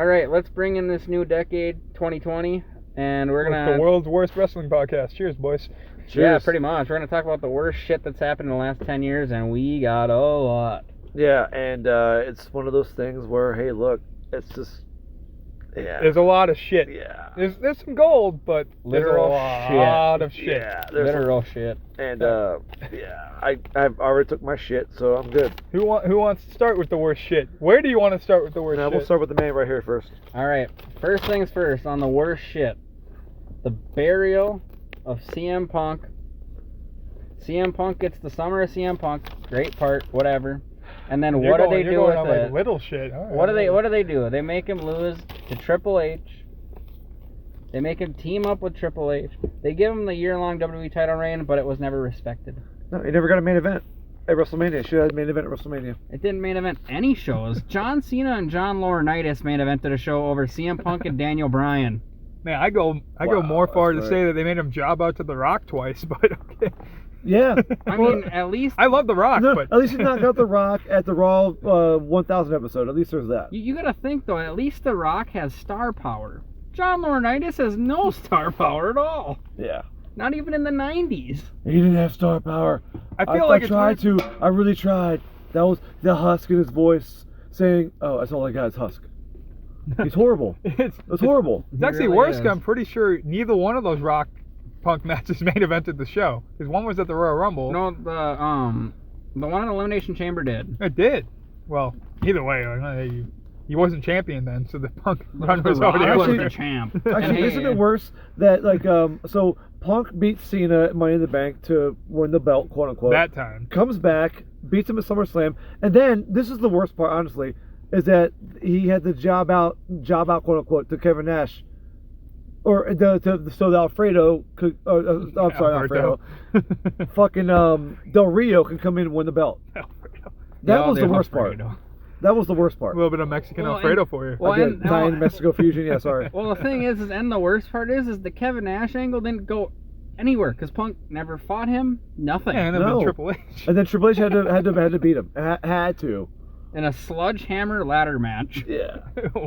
All right, let's bring in this new decade, 2020, and we're gonna. The world's worst wrestling podcast. Cheers, boys. Cheers. Yeah, pretty much. We're gonna talk about the worst shit that's happened in the last 10 years, and we got a lot. Yeah, and it's one of those things where, hey, look, it's just, yeah. There's a lot of shit. Yeah. There's some gold, but Literal there's a lot of shit. Yeah, Literal shit. And yeah, I've already took my shit, so I'm good. Who wants to start with the worst shit? Where do you want to start with the worst shit? We'll start with the man right here first. All right, first things first on the worst shit. The burial of CM Punk. CM Punk gets the Summer of CM Punk. Great part, whatever. And then what do they do with it? Like little shit. Right. What do they do? They make him lose to Triple H. They make him team up with Triple H. They give him the year-long WWE title reign, but it was never respected. No, he never got a main event at WrestleMania. Should have had a main event at WrestleMania. It didn't main event any shows. John Cena and John Laurinaitis main evented a show over CM Punk and Daniel Bryan. Man, I go more far to say that they made him job out to The Rock twice, but okay. Yeah. I mean, at least... I love The Rock, but... At least he knocked out The Rock at the Raw 1000 episode. At least there's that. You gotta think, though, at least The Rock has star power. John Laurinaitis has no star power at all. Yeah. Not even in the 90s. He didn't have star power. I tried to. I really tried. That was the husk in his voice saying, oh, that's all I got is husk. He's horrible. It's horrible. It's actually really worse is. because I'm pretty sure neither one of those Rock Punk matches main evented the show. Because one was at the Royal Rumble. No, the one in Elimination Chamber did. It did. Well, either way, he wasn't champion then, so the Punk run was The Rock already was over. the champ. Actually, isn't it worse that, like, so Punk beats Cena at Money in the Bank to win the belt, quote unquote. That time. Comes back, beats him at SummerSlam, and then, this is the worst part, honestly, is that he had the job out, quote unquote, to Kevin Nash. Or so the Alfredo could, I'm sorry, Alfredo. Fucking Del Rio can come in and win the belt. Alfredo. That was the worst part. That was the worst part. A little bit of Mexican Alfredo for you. Well, Again, Italian Mexico fusion, yeah, sorry. Well, the thing is, and the worst part is the Kevin Nash angle didn't go anywhere because Punk never fought him. Nothing. Yeah, and then Triple H. And then Triple H had to beat him. Had to. In a sledgehammer ladder match. Yeah.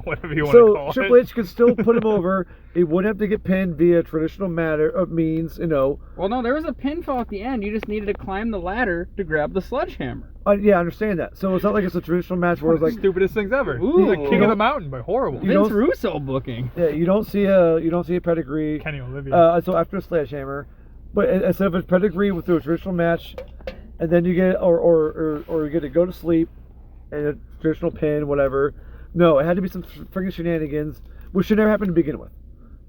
Whatever you want to call it. So Triple H could still put him over. He wouldn't have to get pinned via traditional means, you know. Well, no, there was a pinfall at the end. You just needed to climb the ladder to grab the sledgehammer. Yeah, I understand that. So it's not like it's a traditional match where it's like stupidest things ever. Ooh. He's the king of the mountain, but horrible. Vince Russo booking. Yeah, you don't see a pedigree. Kenny Olivia. So after a sledgehammer, but instead of a pedigree with a traditional match, and then you get or you get to go to sleep, and a traditional pin, whatever. No, it had to be some freaking shenanigans, which should never happen to begin with.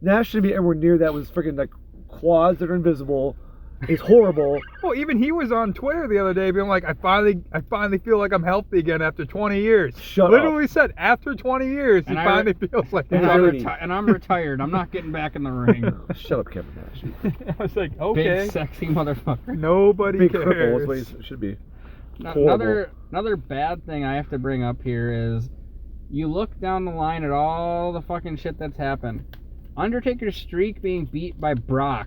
Nash shouldn't be anywhere near that with freaking like quads that are invisible. He's horrible. Well, even he was on Twitter the other day being like, I finally feel like I'm healthy again after 20 years. Literally said after 20 years he finally feels like he's healthy. And I'm retired. I'm not getting back in the ring. Shut up, Kevin Nash. I was like, okay. Big sexy motherfucker. Nobody Big cares. cripple is what he should be. Another bad thing I have to bring up here is you look down the line at all the fucking shit that's happened. Undertaker's streak being beat by Brock.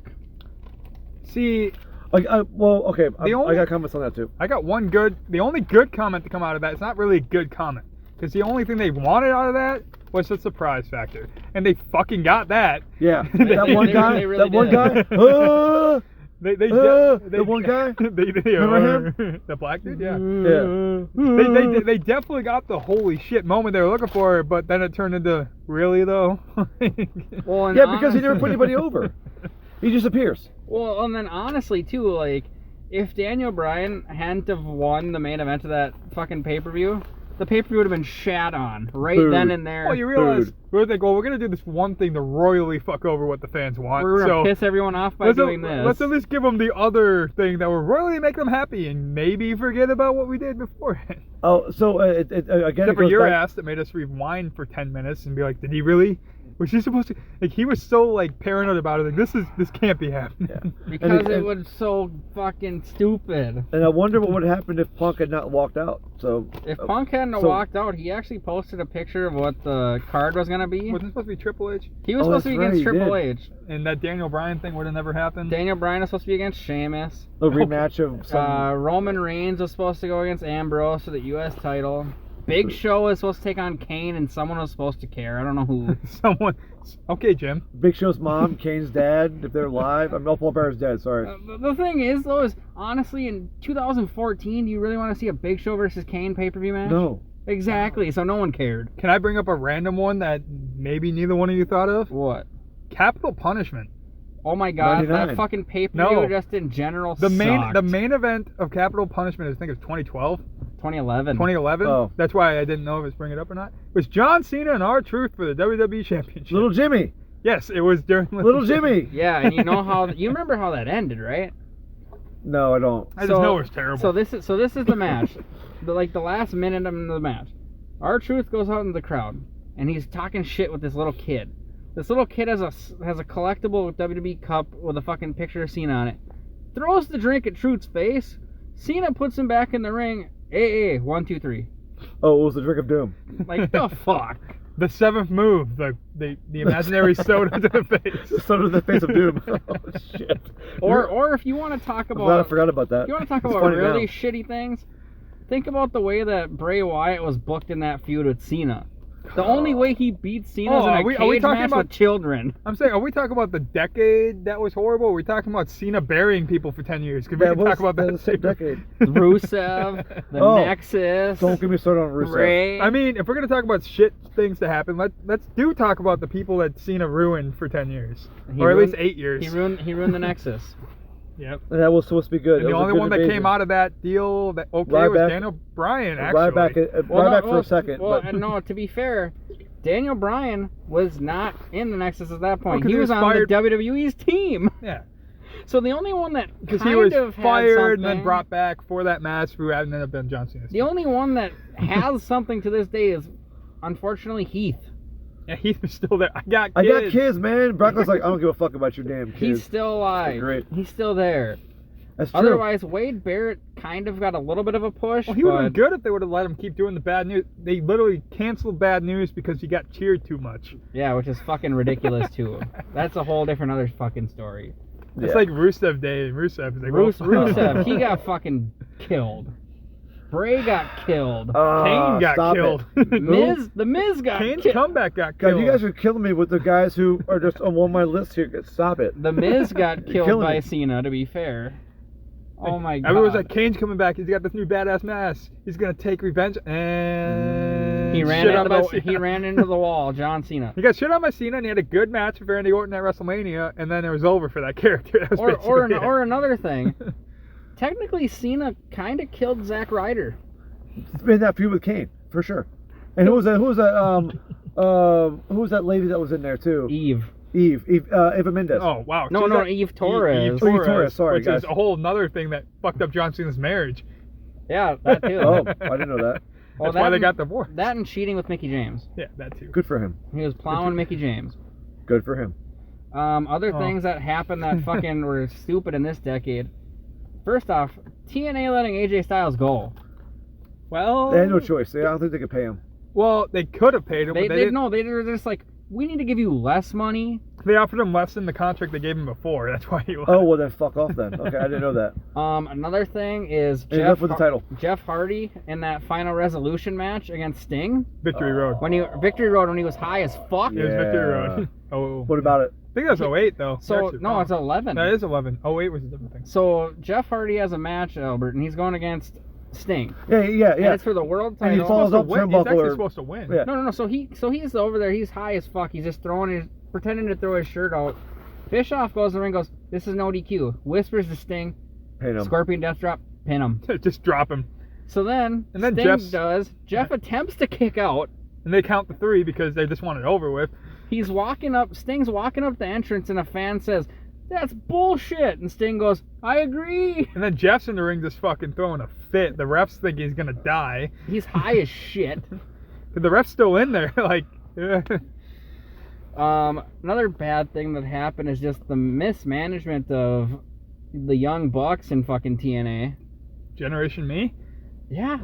See, well, okay, I got comments on that too. I got the only good comment to come out of that, it's not really a good comment, because the only thing they wanted out of that was the surprise factor, and they fucking got that. Yeah, that one guy, the one guy. Remember him? The black dude, yeah. They definitely got the holy shit moment they were looking for, but then it turned into really though. Well, yeah, because he never put anybody over. He just appears. Well, and then honestly too, like if Daniel Bryan hadn't have won the main event of that fucking pay-per-view, the pay-per-view would have been shat on right then and there. Well, you realize we're gonna do this one thing to royally fuck over what the fans want. We're gonna piss everyone off by doing this. Let's at least give them the other thing that will royally make them happy, and maybe forget about what we did beforehand. Oh, so again, except for your ass that made us rewind for 10 minutes and be like, did he really? Was he supposed to? Like, he was so like paranoid about it. Like, this can't be happening. Yeah. Because it was so fucking stupid. And I wonder what would have happened if Punk had not walked out. So if Punk hadn't walked out, he actually posted a picture of what the card was gonna be. Wasn't it supposed to be Triple H? He was supposed to be against Triple H. And that Daniel Bryan thing would have never happened. Daniel Bryan was supposed to be against Sheamus. A rematch of some. Roman Reigns was supposed to go against Ambrose for the U.S. title. Big Show was supposed to take on Kane, and someone was supposed to care. I don't know who. Someone. Okay, Jim. Big Show's mom, Kane's dad, if they're live. I'm Paul Bear's dead. Sorry. The thing is, though, is honestly in 2014, do you really want to see a Big Show versus Kane pay-per-view match? No. Exactly. So no one cared. Can I bring up a random one that maybe neither one of you thought of? What? Capital Punishment. Oh my God, 99. that fucking pay-per-view No. just in general The sucked. main event of Capital Punishment, I think it was 2012. 2011. 2011. Oh. That's why I didn't know if it's bring it up or not. It was John Cena and R-Truth for the WWE Championship. Little Jimmy. Yes, it was during Little Jimmy. Yeah, and you know how you remember how that ended, right? No, I don't. I just know it was terrible. So this is the match. the last minute of the match. R-Truth goes out in the crowd and he's talking shit with this little kid. This little kid has a collectible WWE cup with a fucking picture of Cena on it. Throws the drink at Truth's face. Cena puts him back in the ring. AA 1 2 3. Oh, it was the Drink of Doom. Like the fuck. The seventh move, the imaginary soda to the face. The soda to the face of Doom. Oh shit. Or if you want to talk I'm glad about I forgot about that. if you want to talk It's about funny really now. shitty things, think about the way that Bray Wyatt was booked in that feud with Cena. The only way he beat Cena is in are a we cage talking match about- with children. I'm saying, are we talking about the decade that was horrible? Or are we talking about Cena burying people for 10 years? Because we can talk about that. the same decade. Rusev, the Oh, Nexus, Don't get me started on Rusev. Ray. I mean, if we're going to talk about shit things to happen, let's talk about the people that Cena ruined for 10 years. He or at ruined- least 8 years. He ruined the Nexus. Yep. And that was supposed to be good. And It the was a only good one that invasion. came out of that deal that was Ryback- Daniel Bryan, actually. Ryback for a second. Well, but no, to be fair, Daniel Bryan was not in the Nexus at that point. 'cause He he was was on fired- the WWE's team. Yeah. So the only one that Because kind he was of had fired and then something- brought back for that match who ended up being John Cena. The only one that has something to this day is, unfortunately, Heath. Yeah, he was still there. I got I kids. got kids, man. Brock was like, I don't give a fuck about your damn kids. He's still alive. Great. He's still there. That's true. Otherwise, Wade Barrett kind of got a little bit of a push. Well, he would have but been good if they would have let him keep doing the bad news. They literally canceled bad news because he got cheered too much. Yeah, which is fucking ridiculous too. That's a whole different other fucking story. It's Yeah. like Rusev Day. Rusev is like, Rusev, he got fucking killed. Bray got killed. Kane got stop killed. it. The Miz got Kane's killed. comeback got God, killed. you guys are killing me with the guys who are just on one of my lists here. Stop it. The Miz got You're killed killing by me. Cena, to be fair. Oh my god. Everyone's like, Kane's coming back. He's got this new badass mask. He's gonna take revenge. And he ran shit on by into Cena. he ran into the wall, John Cena. He got shit on by Cena, and he had a good match with Randy Orton at WrestleMania, and then it was over for that character. That was basically it. Or another thing. Technically, Cena kind of killed Zack Ryder. It's been that feud with Kane for sure. And who was that? Who was that lady that was in there too? Eve. Eva Mendes. Oh wow! No, So no, that- Eve Torres. Eve Torres, sorry, which guys. is a whole nother thing that fucked up John Cena's marriage. Yeah, that too. Oh, I didn't know that. Well, That's why that they and- got divorced. That and cheating with Mickey James. Yeah, that too. Good for him. He was plowing Mickey James. Good for him. Other Oh. things that happened that fucking were stupid in this decade. First off, TNA letting AJ Styles go. Well, They had no choice. I don't think they could pay him. Well, they could have paid him, They but they didn't. no, they were just like, we need to give you less money. They offered him less than the contract they gave him before. That's why he left. Oh, well then fuck off then. Okay, I didn't know that. Another thing is And he left with the title. Jeff Hardy in that final resolution match against Sting. Victory Road. When he Victory Road when he was high as fuck. It was Victory Road. Oh. What about it? I think that was 08 though. So You're actually no, wrong. it's 11. That is 11. 08 was a different thing. So Jeff Hardy has a match, Albert, and he's going against Sting. Yeah. And it's for the world And he title. falls Supposed to up win. He's turnbuckle actually or- supposed to win. Yeah. No. So he's over there. He's high as fuck. He's just pretending to throw his shirt out. Bischoff goes in the ring, goes, "This is no DQ." Whispers to Sting. Paid him. Scorpion Death Drop. Pin him. Just drop him. So then And then Sting Jeff attempts to kick out. And they count the 3 because they just want it over with. He's walking up. Sting's walking up the entrance, and a fan says, "That's bullshit." And Sting goes, "I agree." And then Jeff's in the ring just fucking throwing a fit. The refs think he's gonna die. He's high as shit. But the ref's still in there. Like, Another bad thing that happened is just the mismanagement of the Young Bucks in fucking TNA. Generation Me? Yeah,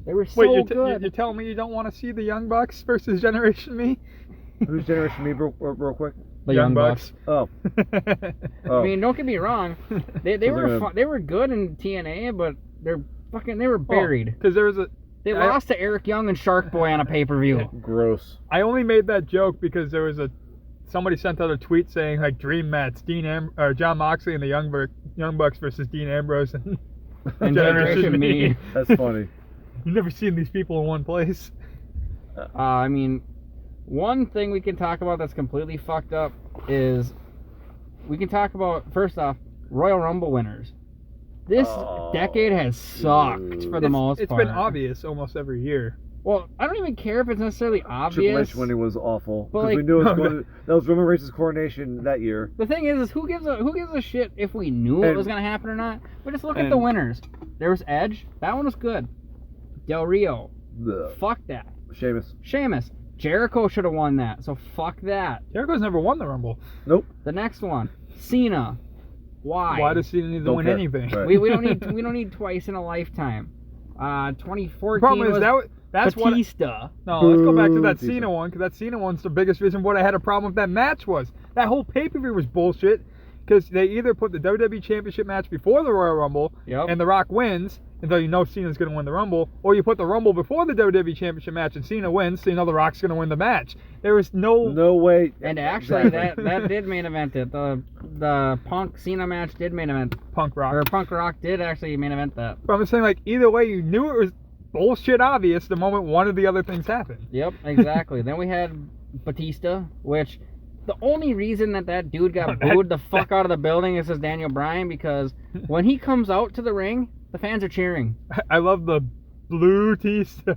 they were so Wait, good. you're telling me you don't want to see the Young Bucks versus Generation Me? Who's Generation Me, real quick? The Young Bucks. Oh. I mean, don't get me wrong. They So were they're they were good in TNA, but they were buried. Because there was They lost to Eric Young and Shark Boy on a pay-per-view. Gross. I only made that joke because there was somebody sent out a tweet saying like dream match John Moxley and the Young Bucks versus Dean Ambrose and Generation Me. That's funny. You've never seen these people in one place. I mean, one thing we can talk about that's completely fucked up is we can talk about, first off, Royal Rumble winners. This decade has sucked for the most part. It's been obvious almost every year. Well, I don't even care if it's necessarily obvious. Triple H winning was awful because like, we knew that was Roman Reigns' coronation that year. The thing is who gives a shit if we knew it was gonna happen or not? We just look at the winners. There was Edge. That one was good. Del Rio. Fuck that. Sheamus. Jericho should have won that. So fuck that. Jericho's never won the Rumble. Nope. The next one, Cena. Why? Why does Cena need to win anything? Right. We don't need twice in a lifetime. 2014 problem is was that's Batista. No, let's go back to that Batista. Cena one, because that Cena one's the biggest reason what I had a problem with that match was. That whole pay-per-view was bullshit, because they either put the WWE Championship match before the Royal Rumble, and The Rock wins, and so you know Cena's going to win the Rumble, or you put the Rumble before the WWE Championship match and Cena wins, so you know The Rock's going to win the match. There was no way. And actually, that did main event it. The Punk Cena match did main event. Punk Rock. Or Punk Rock did actually main event that. But I'm just saying, like, either way, you knew it was bullshit obvious the moment one of the other things happened. Yep, exactly. Then we had Batista, which the only reason that dude got booed the fuck out of the building is Daniel Bryan, because when he comes out to the ring, the fans are cheering. I love the blue Batista.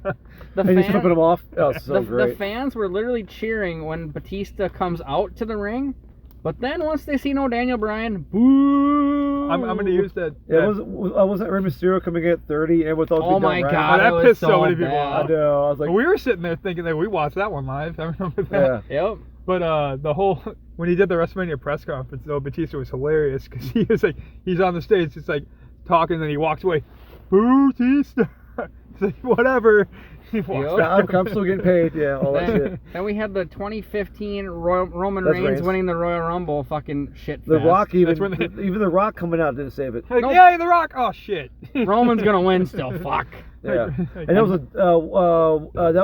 And he's flipping him off. Oh, so great. The fans were literally cheering when Batista comes out to the ring, but then once they see no Daniel Bryan, boo! I'm going to use that. Yeah, wasn't Rey Mysterio coming in at 30 and with all Oh my god, that that pissed was so many people bad. off. I know. I was like, we were sitting there thinking that we watched that one live. I remember that. Yeah. Yep. But the whole when he did the WrestleMania press conference, though, Batista was hilarious because he was like, he's on the stage, just like talking, and then he walks away. Batista. He's like, whatever. He walks back. I'm still getting paid. Yeah, all that shit. Then we had the 2015 Roman Reigns winning the Royal Rumble. Fucking shit fest. The Rock even The Rock coming out didn't save it. Like, yay, The Rock! Oh shit. Roman's gonna win still. Fuck. Yeah. And that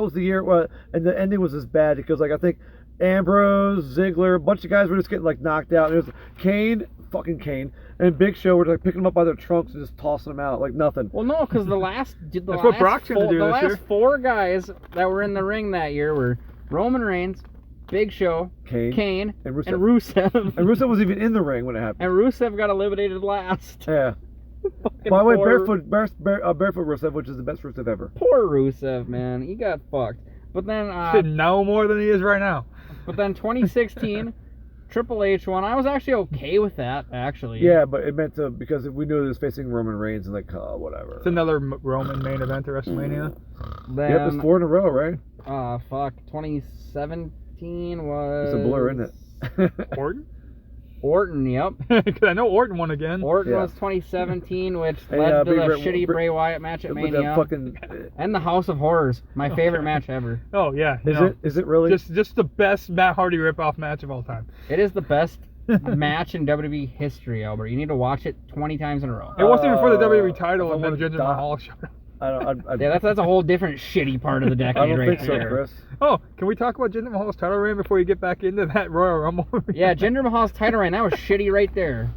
was the year, and the ending was as bad because like I think Ambrose, Ziggler, a bunch of guys were just getting like knocked out. And it was fucking Kane, and Big Show were like picking them up by their trunks and just tossing them out like nothing. Well, no, because the last what Brock's gonna do the this year. last four guys that were in the ring that year were Roman Reigns, Big Show, Kane, and Rusev. And Rusev was even in the ring when it happened. And Rusev got eliminated last. Yeah. By the way, barefoot Rusev, which is the best Rusev ever. Poor Rusev, man, he got fucked. But then should know more than he is right now. But then 2016. Triple H one, I was actually okay with that, actually. Yeah, but it meant to, because we knew he was facing Roman Reigns and like, whatever. It's another Roman main event at WrestleMania. Then, yep, it's 4 in a row, right? Fuck. 2017 was... It's a blur, isn't it? Orton, yep. Because I know Orton won again. Orton was 2017, which led to the shitty Bray Wyatt match at Mania. And the House of Horrors, my favorite match ever. Oh, yeah. Is it really? Just the best Matt Hardy ripoff match of all time. It is the best match in WWE history, Albert. You need to watch it 20 times in a row. It wasn't even for the WWE title, and then Jinder Mahal showed up. Yeah, that's a whole different shitty part of the decade. I don't right think there. so, Chris. Oh, can we talk about Jinder Mahal's title reign before you get back into that Royal Rumble? Yeah, Jinder Mahal's title reign, that was shitty right there.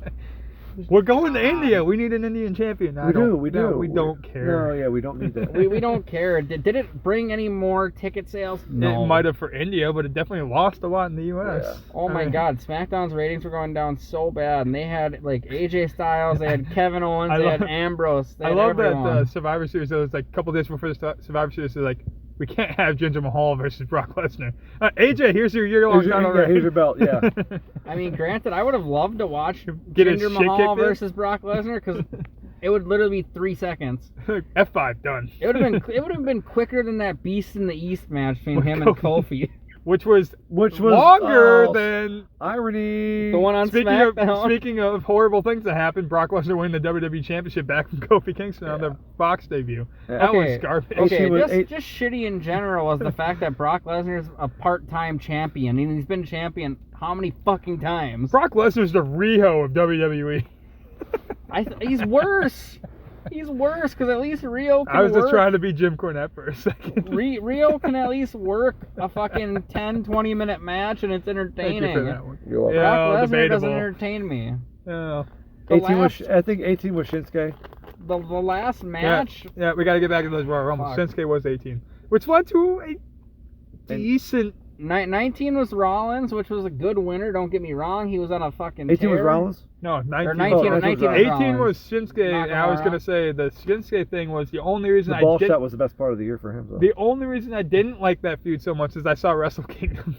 We're going to India. We need an Indian champion. We do. No, we don't care. No, yeah, we don't need that. we don't care. Did it bring any more ticket sales? No. It might have for India, but it definitely lost a lot in the U.S. Yeah. Oh my God, SmackDown's ratings were going down so bad, and they had like AJ Styles, they had Kevin Owens, they had Ambrose. I love that Survivor Series. It was like a couple days before the Survivor Series. They're like, we can't have Jinder Mahal versus Brock Lesnar. AJ, here's your year-long title reign. Here's your belt. Yeah. I mean, granted, I would have loved to watch Get Jinder Mahal versus Brock Lesnar because it would literally be 3 seconds. F5 done. It would have been quicker than that Beast in the East match between him and Kofi. Which was longer than irony. The one on SmackDown. Speaking of horrible things that happened, Brock Lesnar winning the WWE Championship back from Kofi Kingston on the Fox debut. Yeah. That was garbage. Okay, just shitty in general was the fact that Brock Lesnar's a part-time champion, and he's been champion how many fucking times? Brock Lesnar's the Riho of WWE. He's worse. He's worse because at least Rio can I was just work. trying to be Jim Cornette for a second. Rio can at least work a fucking 10, 20-minute match and it's entertaining. Thank you for that one. You're welcome. Yeah, Brock Lesnar debatable. doesn't entertain me. Yeah. The 18 last, was, I think 18 was Shinsuke. the last match. Yeah, we got to get back to those Royal Rumbles. Fuck. Shinsuke was 18, which led to a decent. 19 was Rollins, which was a good winner. Don't get me wrong. He was on a fucking 18 was tear. Rollins? No, 19. Or 19, Oh, 19 was 18 Rollins. was Shinsuke, and I was Nakamura. gonna say the Shinsuke thing was the only reason The ball I did. shot was the best part of the year for him. So. The only reason I didn't like that feud so much is I saw Wrestle Kingdom.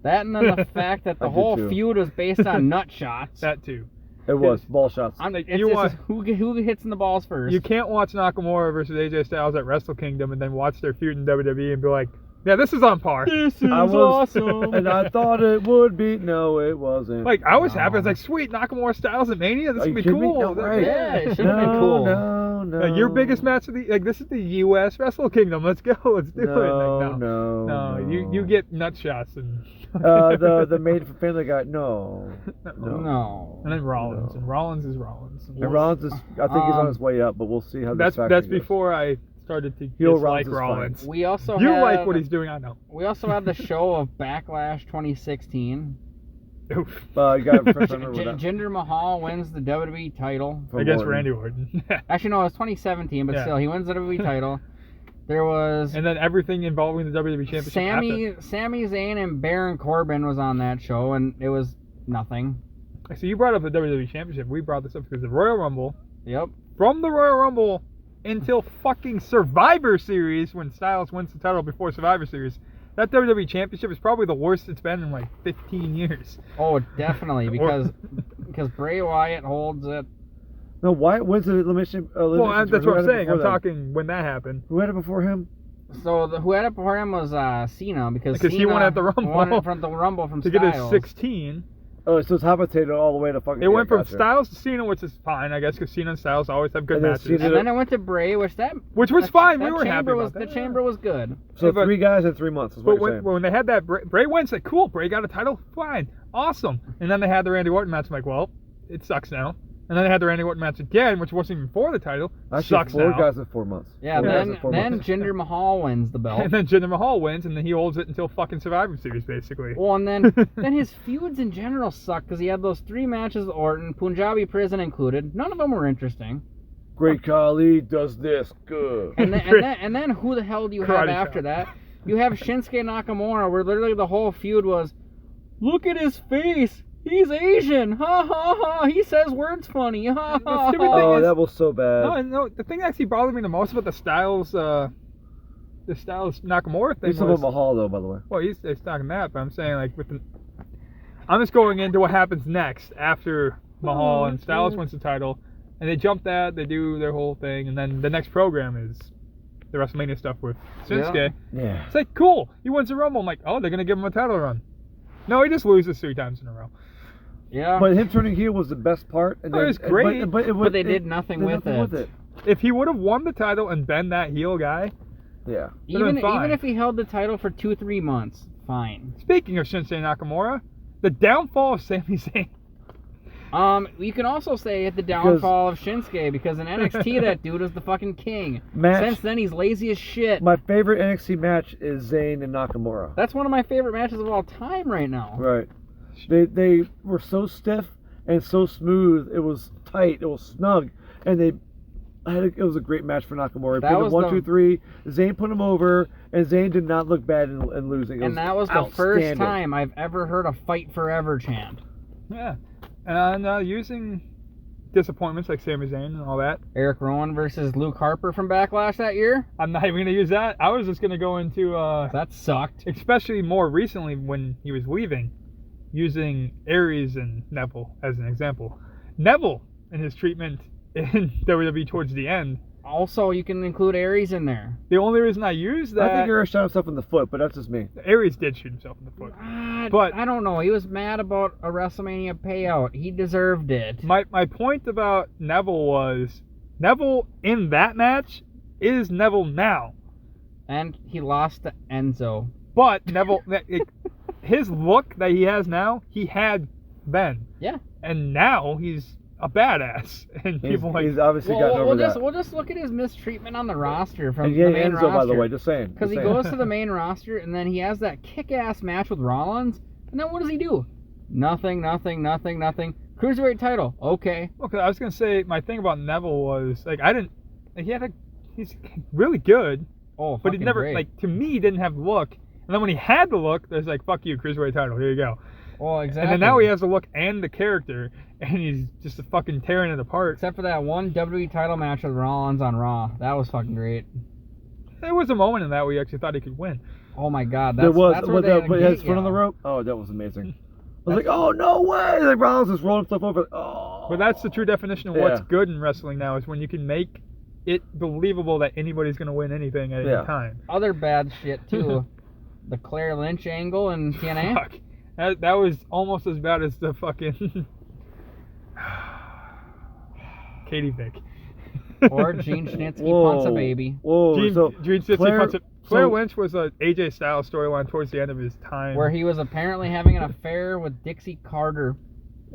That and then the fact that I the did whole too. feud was based on nut shots. That too. It was ball shots. Like, It's you just want- who hits in the balls first. You can't watch Nakamura versus AJ Styles at Wrestle Kingdom and then watch their feud in WWE and be like, yeah, this is on par. This is I was, awesome. and I thought it would be. No, it wasn't. Like, I was No. happy. I was like, sweet, Nakamura Styles at Mania? This Are would be you kidding me? cool. No, right. Yeah, it should have no, been cool. No. Like, your biggest match of the like this is the U.S. Wrestle Kingdom. Let's go. Let's do it. Like, No. You get nut shots and the maid from Family Guy. No. No. and then Rollins No. and Rollins is Rollins. And Rollins is. I think he's on his way up, but we'll see how this That's faction goes. before I started to Heel dislike Rollins is Rollins. We also You have, like what he's doing, I know. We also had the show of Backlash 2016. Oof. You got to remember with that. Jinder Mahal wins the WWE title. From Against Orton. Randy Orton. Actually, no, it was 2017, but Yeah. still, he wins the WWE title. There was And then everything involving the WWE Championship Sami Zayn and Baron Corbin was on that show, and it was nothing. after. So you brought up the WWE Championship. We brought this up because the Royal Rumble, Yep. from the Royal Rumble until fucking Survivor Series, when Styles wins the title before Survivor Series, that WWE Championship is probably the worst it's been in like 15 years. Oh, definitely, because Bray Wyatt holds it. No, Wyatt wins the elimination. Well, that's what I'm saying. I'm talking. talking when that happened. Who had it before him? So who had it before him was Cena, because Because he Cena won at the Rumble. won it from the Rumble from To Styles. get his 16. Oh, so it's habitated all the way to fucking. It went from gotcha. Styles to Cena, which is fine, I guess, because Cena and Styles always have good And then matches. Cena- And then it went to Bray, which was fine. We that were happy chamber about was, that. The chamber was good. So Yeah, but- 3 guys in 3 months is what But you're saying. when they had that, Bray wins, like, cool, Bray got a title, fine, awesome. And then they had the Randy Orton match, I'm like, well, it sucks now. And then they had the Randy Orton match again, which wasn't even for the title, Actually, sucks 4 now. guys in 4 months. Yeah, 4 guys in then 4 months. Jinder Mahal wins the belt. And then Jinder Mahal wins, and then he holds it until fucking Survivor Series, basically. Well, and then his feuds in general suck because he had those 3 matches with Orton, Punjabi Prison included. None of them were interesting. Great Khali does this good. And then who the hell do you have Karate after chop. that? You have Shinsuke Nakamura, where literally the whole feud was, look at his face. He's Asian. Ha ha ha. He says words funny. Ha ha stupid ha. thing Oh, is- that was so bad. No, the thing that actually bothered me the most about the Styles Nakamura thing He's talking was, about Mahal, though, by the way. well, he's talking that, but I'm saying, like, I'm just going into what happens next after Mahal and Styles wins the title, and they jump that, they do their whole thing, and then the next program is the WrestleMania stuff with Shinsuke. Yeah. It's like, cool, he wins the Rumble. I'm like, oh, they're going to give him a title run. No, he just loses 3 times in a row. Yeah. But him turning heel was the best part. And Oh, it was great. But they did nothing with it. If he would have won the title and been that heel guy, Yeah. even fine. if he held the title for 2-3 months, fine. speaking of Shinsuke Nakamura, the downfall of Sami Zayn. You can also say the downfall of Shinsuke because in NXT that dude was the fucking king. Match. Since then he's lazy as shit. My favorite NXT match is Zayn and Nakamura. That's one of my favorite matches of all time right now. Right. They were so stiff and so smooth. It was tight. It was snug, and it was a great match for Nakamura. He That pinned him was 1, the- 2, 3. Zayn put him over, and Zayn did not look bad in losing. It And that was the first outstanding. time I've ever heard a fight forever chant. Yeah. And using disappointments like Sami Zayn and all that, Eric Rowan versus Luke Harper from Backlash that year. I'm not even going to use that. I was just going to go into, That sucked. especially more recently when he was leaving, using Aries and Neville as an example. Neville and his treatment in WWE towards the end. Also, you can include Aries in there. The only reason I use I that, think Eric shot himself in the foot, but that's just me. Aries did shoot himself in the foot. But- I don't know. He was mad about a WrestleMania payout. He deserved it. My point about Neville was, Neville in that match is Neville now. And he lost to Enzo. But Neville, his look that he has now, he had then. Yeah. And now he's a badass, and people he's obviously gotten over that. We'll just look at his mistreatment on the roster from and the main Enzo, roster. by the way, just saying. Because he goes to the main roster, and then he has that kick-ass match with Rollins, and then what does he do? Nothing. Cruiserweight title, okay. Okay, I was gonna say my thing about Neville was like he's really good. Oh, but he never great. like to me he didn't have the look, and then when he had the look, there's like fuck you, Cruiserweight title, here you go. Oh, exactly. And then now he has the look and the character, and he's just fucking tearing it apart. Except for that one WWE title match with Rollins on Raw, that was fucking great. There was a moment in that where you actually thought he could win. Oh my God, that's where they his foot on the rope. Oh, that was amazing. I was like, oh no way! Like Rollins just rolling himself over. Oh. But that's the true definition of what's good in wrestling now, is when you can make it believable that anybody's gonna win anything at any time. Other bad shit too. The Claire Lynch angle in TNA. Fuck. That was almost as bad as the fucking Katie Vick. Or Gene Snitsky punts a baby. Whoa, Gene Snitsky punts a Claire Lynch was a AJ Styles storyline towards the end of his time, where he was apparently having an affair with Dixie Carter.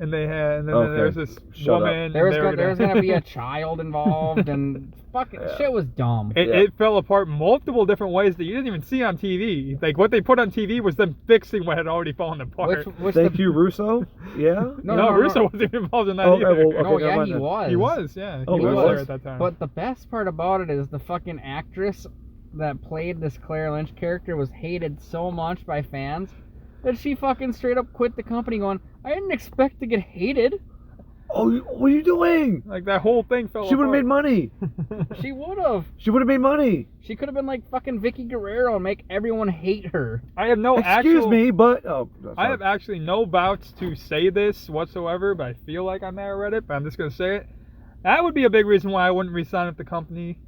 And then there's this woman. There was gonna be a child involved, and fucking shit was dumb. It fell apart multiple different ways that you didn't even see on TV. Like what they put on TV was them fixing what had already fallen apart. Thank you, Russo. Yeah. No, Russo wasn't even involved in that either. He was. He was, yeah. Oh, he was there at that time. But the best part about it is the fucking actress that played this Claire Lynch character was hated so much by fans that she fucking straight up quit the company going, I didn't expect to get hated. Oh, what are you doing? Like that whole thing fell apart. She would have made money. She would have. She would have made money. She could have been like fucking Vicky Guerrero and make everyone hate her. I have no Excuse me, but... I have actually no bouts to say this whatsoever, but I feel like I may have read it, but I'm just going to say it. That would be a big reason why I wouldn't resign at the company,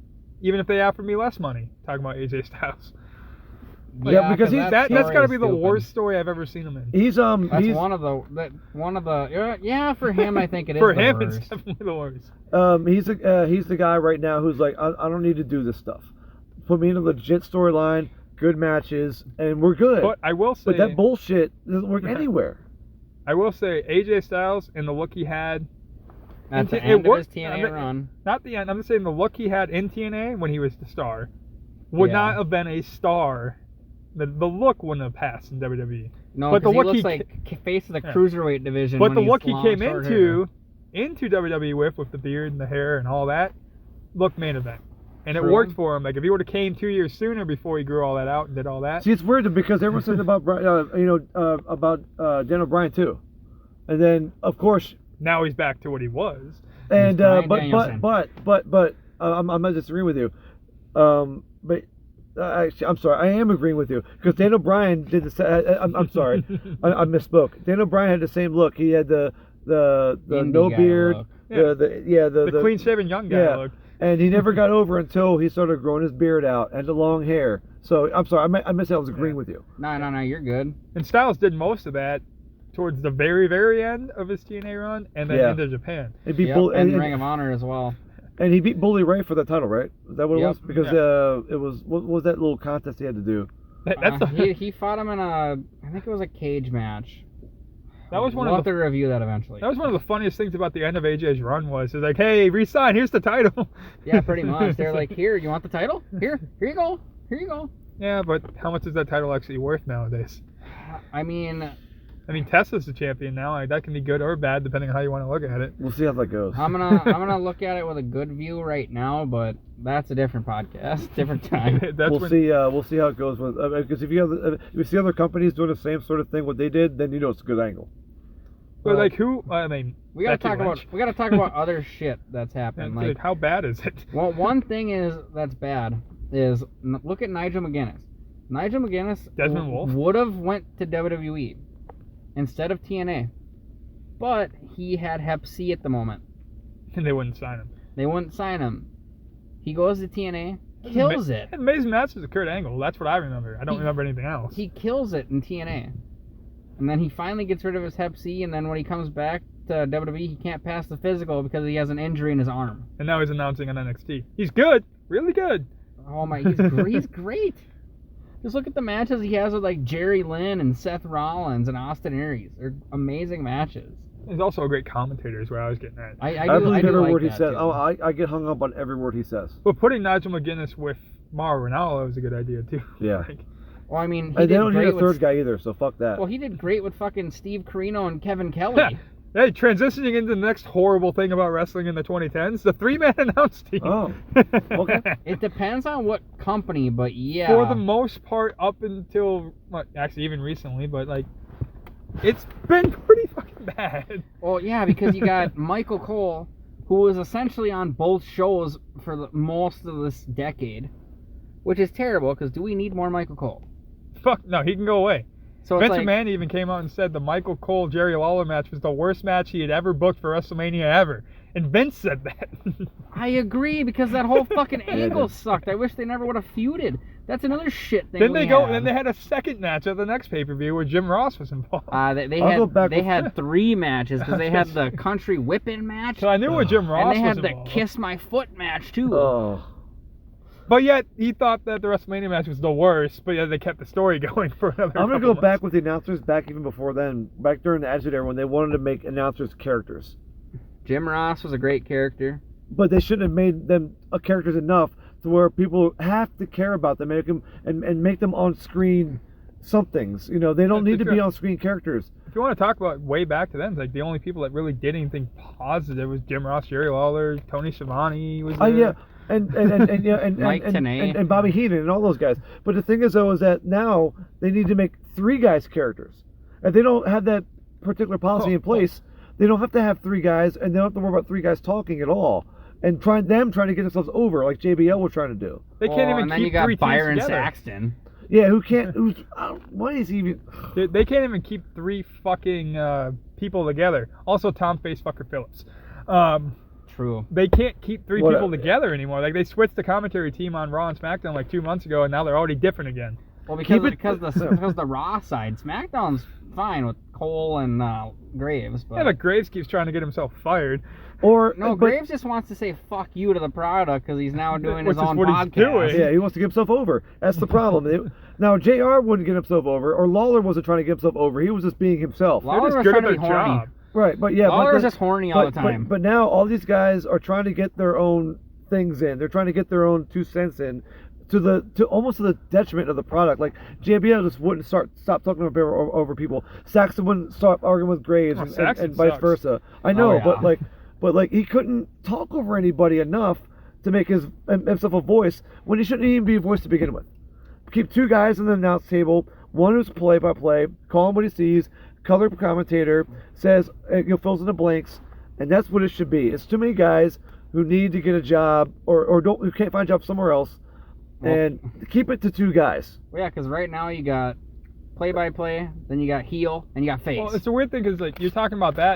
even if they offered me less money. Talking about AJ Styles. Yeah, because that's got to be the worst story I've ever seen him in. He's one of the yeah, for him I think it is for the him worst. It's definitely the worst. He's the guy right now who's like, I don't need to do this stuff. Put me in a legit storyline, good matches, and we're good. But I will say, but that bullshit doesn't work anywhere. I will say AJ Styles and the look he had at the end of his TNA run. Not the end. I'm just saying the look he had in TNA when he was the star would not have been a star. The look wouldn't have passed in WWE. No, but the look he looks like face of the cruiserweight division. But the look he came into WWE with the beard and the hair and all that, looked main event, and it worked for him. Like if he would have came 2 years sooner before he grew all that out and did all that. See, it's weird because everyone said about Daniel Bryan too, and then of course now he's back to what he was. And but I'm not disagreeing with you, but. Actually, I'm sorry. I am agreeing with you because Daniel Bryan did the same. I'm sorry, I misspoke. Daniel Bryan had the same look. He had the no beard, the clean shaven young guy look. And he never got over until he started growing his beard out and the long hair. So I'm sorry. I missed. I was agreeing with you. No, you're good. And Styles did most of that towards the very, very end of his TNA run, and then into Japan. And Ring of Honor as well. And he beat Bully Ray for that title, right? Is that what it was? Because it was what was that little contest he had to do? He fought him in I think it was a cage match. That was we'll have to review that eventually. That was one of the funniest things about the end of AJ's run was like, hey, resign, here's the title. Yeah, pretty much. They're like, here, you want the title? Here you go. Yeah, but how much is that title actually worth nowadays? I mean, Tessa's the champion now. That can be good or bad depending on how you want to look at it. We'll see how that goes. I'm gonna look at it with a good view right now, but that's a different podcast, different time. We'll see how it goes with because if you see other companies doing the same sort of thing what they did, then you know it's a good angle. But like who? We gotta talk about other shit that's happened. Like how bad is it? Well, one thing that's bad is look at Nigel McGuinness. Nigel McGuinness Desmond Wolfe would have went to WWE. Instead of TNA. But he had Hep C at the moment. And they wouldn't sign him. He goes to TNA, kills it. Amazing matches with Kurt Angle. That's what I remember. I don't remember anything else. He kills it in TNA. And then he finally gets rid of his Hep C, and then when he comes back to WWE, he can't pass the physical because he has an injury in his arm. And now he's announcing on NXT. He's good. Really good. Oh my, he's great. Just look at the matches he has with like Jerry Lynn and Seth Rollins and Austin Aries. They're amazing matches. He's also a great commentator, is what I was getting at. I believe every like word he that, says. too. Oh, I get hung up on every word he says. But putting Nigel McGuinness with Mauro Ranallo was a good idea too. Yeah. Like, Well, I mean, he And they did don't need great a third with. guy either, so fuck that. Well, he did great with fucking Steve Corino and Kevin Kelly. hey, transitioning into the next horrible thing about wrestling in the 2010s, the 3-man announce team. Oh, okay. It depends on what company, but yeah. For the most part, up until, well, actually even recently, but like, it's been pretty fucking bad. Well, yeah, because you got Michael Cole, who was essentially on both shows for most of this decade, which is terrible, because do we need more Michael Cole? Fuck, no, he can go away. So it's Vince like, McMahon even came out and said the Michael Cole Jerry Lawler match was the worst match he had ever booked for WrestleMania ever. And Vince said that. I agree, because that whole fucking Yeah, angle dude. sucked. I wish they never would have feuded. That's another shit thing. Then we they go, had. then they had a second match at the next pay-per-view where Jim Ross was involved. They I'll go back they with- had 3 matches, because they had the country whipping match, So I knew where Jim Ross and they was had the involved. kiss my foot match too. Oh. But yet, he thought that the WrestleMania match was the worst, but yet they kept the story going for another I'm going to couple go back months. with the announcers back even before then, back during the Attitude Era when they wanted to make announcers characters. Jim Ross was a great character. But they shouldn't have made them characters enough to where people have to care about them, make them and make them on screen somethings. You know, they don't Yeah, need to sure. be on screen characters. If you want to talk about way back to then, it's like the only people that really did anything positive was Jim Ross, Jerry Lawler, Tony Schiavone was there. Yeah, and yeah, and Mike and, Tenay. and Bobby Heenan and all those guys. But the thing is though is that now they need to make 3 guys characters. If they don't have that particular policy in place, they don't have to have 3 guys, and they don't have to worry about 3 guys talking at all. And trying to get themselves over like JBL was trying to do. They can't even and then keep you got 3 teams Byron together. Saxton. Yeah, why is he even? They can't even keep 3 fucking people together. Also, Tom Facefucker Phillips. True. They can't keep 3 What- people together anymore. Like they switched the commentary team on Raw and SmackDown like 2 months ago, and now they're already different again. Well, Keep because it- because the Raw side, SmackDown's fine with Cole and Graves, but Yeah, but Graves keeps trying to get himself fired. Or no, but- Graves just wants to say "fuck you" to the product because he's now doing Which his is own what he's podcast. doing. Yeah, he wants to get himself over. That's the problem. Now JR wouldn't get himself over, or Lawler wasn't trying to get himself over. He was just being himself. Lawler They're was just good trying at to their be horny. job. Right, but yeah, Lawler but was just horny all the time. But now all these guys are trying to get their own things in. They're trying to get their own 2 cents in, to almost to the detriment of the product. Like JBL just wouldn't stop talking over people. Saxon wouldn't stop arguing with Graves, Oh, and Saxon vice sucks. versa. I know, yeah. but like he couldn't talk over anybody enough to make himself a voice when he shouldn't even be a voice to begin with. Keep 2 guys on the announce table. One who's play-by-play, call him what he sees, color commentator, says, fills in the blanks, and that's what it should be. It's too many guys who need to get a job who can't find a job somewhere else, and keep it to 2 guys. Well, yeah, because right now you got play-by-play, then you got heel, and you got face. Well, it's a weird thing because like you're talking about that.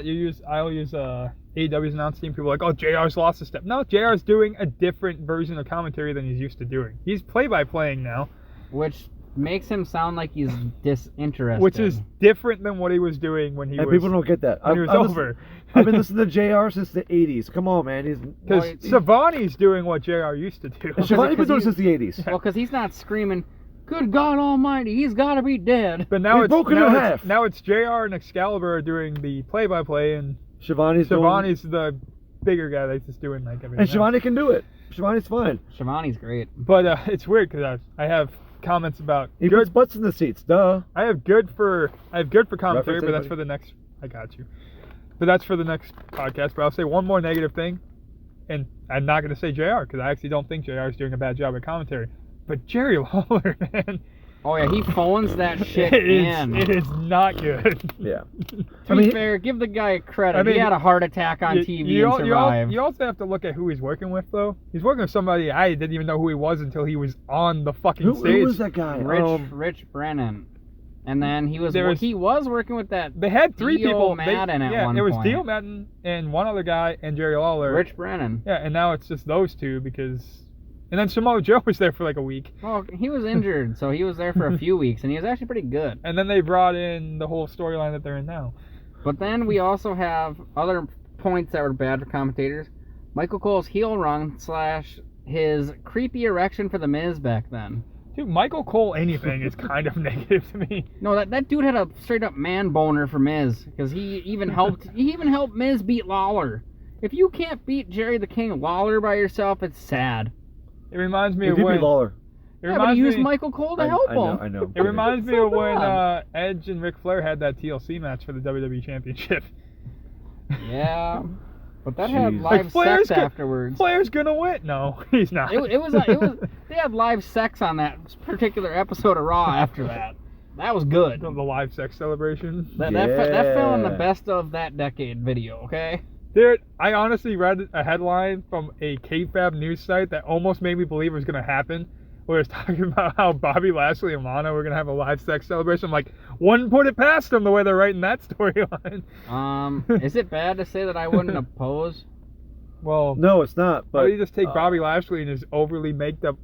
I'll use AEW's announce team. People are like, oh, JR's lost a step. No, JR's doing a different version of commentary than he's used to doing. He's play-by-playing now, Which makes him sound like he's disinterested. which is different than what he was doing when he And was people don't get that. when he was over. I've been listening to JR since the 80s. Come on, man. Because Well, Savani's doing what JR used to do. And Shivani's been because doing it he- since the 80s. Well, because he's not screaming, "Good God Almighty, he's got to be dead." But now He's it's broken in half. now it's JR and Excalibur are doing the play-by-play, and Shivani's Savani's the bigger guy that's just doing like everything. And else. Shivani can do it. Shivani's fine. Shivani's great. But it's weird because I have comments about He puts good. butts in the seats. Duh. I have good for commentary, Reference but that's anybody? for the next. I got you. But that's for the next podcast. But I'll say one more negative thing, and I'm not going to say JR because I actually don't think JR is doing a bad job at commentary. But Jerry Lawler, man, Oh yeah, he phones that shit it in. is not good. Yeah. To be fair, give the guy credit. I mean, he had a heart attack on TV and survived. You also have to look at who he's working with, though. He's working with somebody I didn't even know who he was until he was on the fucking Who stage. was that guy? Rich Brennan. And then he was working with that. They had 3 Dio people. Madden at yeah, one it was point. Dio Madden and one other guy and Jerry Lawler. Rich Brennan. Yeah, and now it's just those 2 because. And then Samoa Joe was there for like a week. Well, he was injured, so he was there for a few weeks, and he was actually pretty good. And then they brought in the whole storyline that they're in now. But then we also have other points that were bad for commentators. Michael Cole's heel run / his creepy erection for the Miz back then. Dude, Michael Cole anything is kind of negative to me. No, that dude had a straight up man boner for Miz because he even helped Miz beat Lawler. If you can't beat Jerry the King Lawler by yourself, it's sad. It reminds me He of did when beat Lawler. But he used Michael Cole to help him. I know. It reminds me So of when bad. Edge and Ric Flair had that TLC match for the WWE Championship. Yeah, but that had Jeez. live Flair's sex afterwards. Flair's gonna win. No, he's not. It was they had live sex on that particular episode of Raw after that. That was good. The live sex celebration. That fell in the Yeah. best of that decade video, okay? Dude, I honestly read a headline from a kayfabe news site that almost made me believe it was going to happen, where it's talking about how Bobby Lashley and Lana were going to have a live sex celebration. I'm like, wouldn't put it past them the way they're writing that storyline. Is it bad to say that I wouldn't oppose? Well, No, it's not. why But do you just take Bobby Lashley and his overly makeup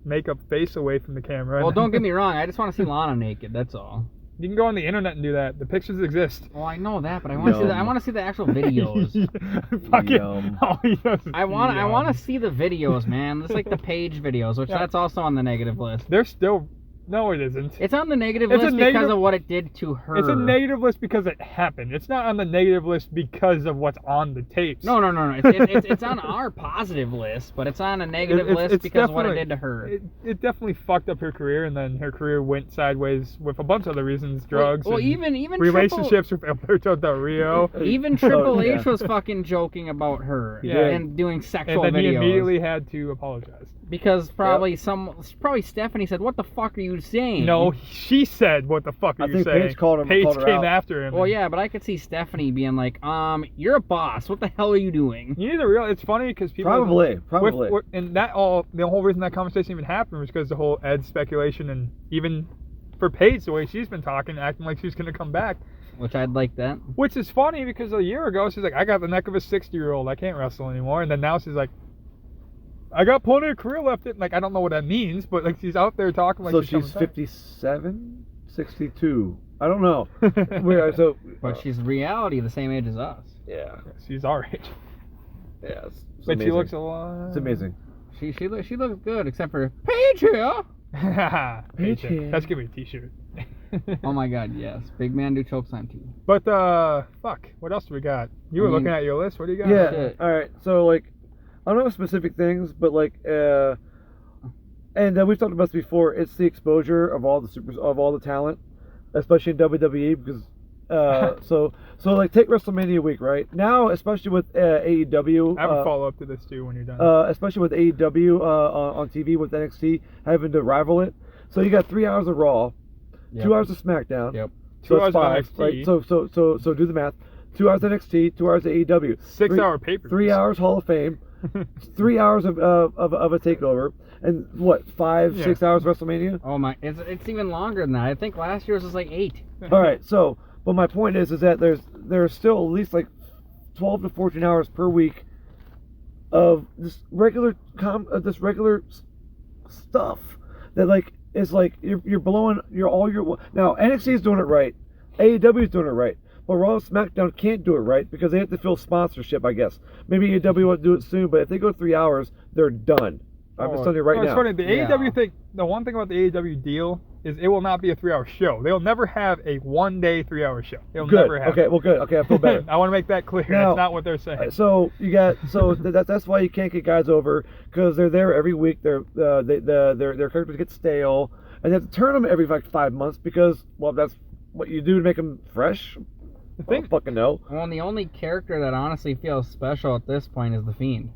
face away from the camera? Well, don't get me wrong. I just want to see Lana naked. That's all. You can go on the internet and do that. The pictures exist. Well, I know that, but I want to see Yum. I want to see the actual videos. Fucking, Yum. all he does is I want yum. to see the videos, man. It's like the page videos, which Yeah. that's also on the negative list. They're still. No, it isn't. It's on the negative It's a list because negative- of what it did to her. It's a negative list because it happened. It's not on the negative list because of what's on the tapes. No. It's on our positive list, but it's on a negative list It's because of what it definitely- did to her. It definitely fucked up her career, and then her career went sideways with a bunch of other reasons, drugs, Well, and even relationships with Alberto Del Rio. Even Triple Oh, yeah. H was fucking joking about her Yeah. and doing And sexual then he videos immediately had to apologize. because probably Stephanie said, "What the fuck are you saying?" No, she said, "What the fuck are I you think saying?" Paige called her Paige came out. after him. Well, yeah, but I could see Stephanie being like, you're a boss. What the hell are you doing?" You need to realize it's funny because people Probably. and the whole reason that conversation even happened was because the whole Ed speculation, and even for Paige, the way she's been talking, acting like she's gonna come back. Which I'd like that. Which is funny because a year ago she's like, I got the neck of a 60-year-old. I can't wrestle anymore. And then now she's like, I got plenty of career left. Like, I don't know what that means, but like she's out there talking like So she's she's coming back. 57, 62. I don't know. So But she's reality the same age as us. yeah, She's our age. yeah. It's But she amazing. looks a lot. It's amazing. She looks good except for Paige here. Paige. Paige. That's gonna be a t-shirt. Oh my God, yes. Big man do choke slam too. But fuck. What else do we got? You were I mean- looking at your list. What do you got? Yeah. shit. All right. So like, I don't know specific things, but like, and we've talked about this before. It's the exposure of all the talent, especially in WWE, because so like take WrestleMania week right now, especially with AEW. I have a follow up to this too when you're done. Especially with AEW on TV with NXT having to rival it. So you got 3 hours of Raw, Yep. 2 hours of SmackDown. Yep. So 2 it's hours of 5, NXT. right? So do the math. 2 hours of NXT, 2 hours of AEW. 6 hour paper. 3 hours Hall of Fame, 3 hours of a takeover, and what 5, Yeah. 6 hours WrestleMania. Oh my, it's even longer than that. I think last year's was like 8. All right, so but my point is that there's still at least like 12 to 14 hours per week of this regular stuff that like is like you're blowing now NXT is doing it right, AEW is doing it right, but Raw and SmackDown can't do it right because they have to fill sponsorship, I guess. Maybe AEW will do it soon, but if they go 3 hours, they're done. I'm just telling you right No, it's now. funny. The Yeah. AEW thing. The one thing about the AEW deal is it will not be a 3 hour show. They'll never have a 1 day 3 hour show. They'll Good. never have. Okay. Well, good. Okay, I feel better. I want to make that clear. Now- That's not what they're saying. So you got that's why you can't get guys over because they're there every week. Their characters get stale, and you have to turn them every like 5 months because well that's what you do to make them fresh. The I thing, don't fucking know. Well, and the only character that honestly feels special at this point is the Fiend.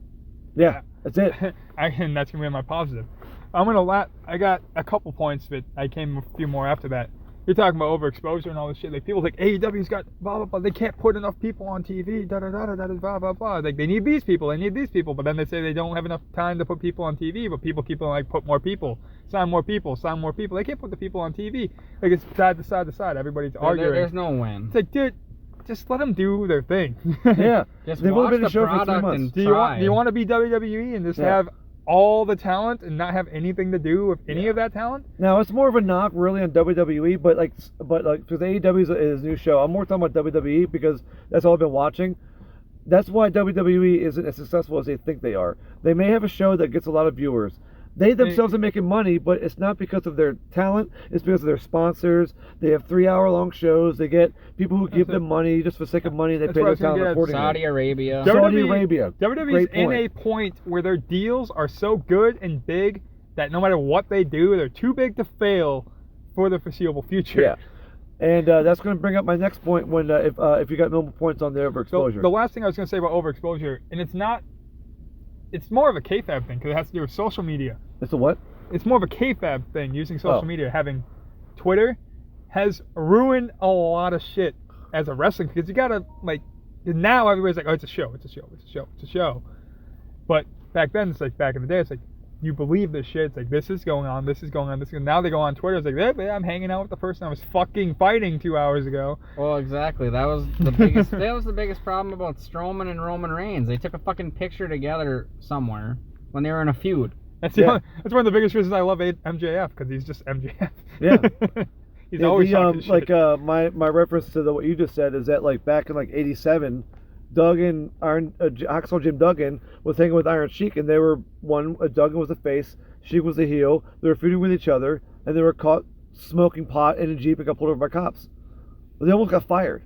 Yeah, that's it. and that's gonna be my positive. I got a couple points, but I came a few more after that. You're talking about overexposure and all this shit. Like people like AEW's got blah blah blah. They can't put enough people on TV. Da da da da da blah blah blah. Like they need these people. They need these people. But then they say they don't have enough time to put people on TV. But people keep on like put more people, sign more people, sign more people. They can't put the people on TV. Like it's side to side to side. Everybody's arguing. There's no win. It's like, dude, just let them do their thing. Yeah, Just they've only watch been the a show for 3 product months. and Do you want to be WWE and just Yeah. have all the talent and not have anything to do with any of that talent? Now it's more of a knock really on WWE, but because AEW is a new show, I'm more talking about WWE because that's all I've been watching. That's why WWE isn't as successful as they think they are. They may have a show that gets a lot of viewers, They themselves are making money, but it's not because of their talent. It's because of their sponsors. They have 3-hour-long shows. They get people who give them money just for the sake of money. They pay their talent accordingly. Saudi Arabia. WWE's in a point where their deals are so good and big that no matter what they do, they're too big to fail for the foreseeable future. Yeah. And that's going to bring up my next point when if you got no more points on the overexposure. So the last thing I was going to say about overexposure, and it's more of a kayfabe thing because it has to do with social media. It's a what? It's more of a kayfabe thing, using social media. Having Twitter has ruined a lot of shit as a wrestling, because you gotta, like, now everybody's like, oh, it's a show. But back then, it's like, back in the day, it's like, you believe this shit. It's like, this is going on. Now they go on Twitter. It's like, hey, I'm hanging out with the person I was fucking fighting 2 hours ago. Well, exactly. That was the biggest. That was the biggest problem about Strowman and Roman Reigns. They took a fucking picture together somewhere when they were in a feud. That's one of the biggest reasons I love MJF, because he's just MJF. Yeah. He's always talking like shit. my reference to what you just said is that, like, back in like '87, Hacksaw Jim Duggan was hanging with Iron Sheik, and they were Duggan was a face, Sheik was a heel. They were feuding with each other, and they were caught smoking pot in a Jeep and got pulled over by cops. They almost got fired.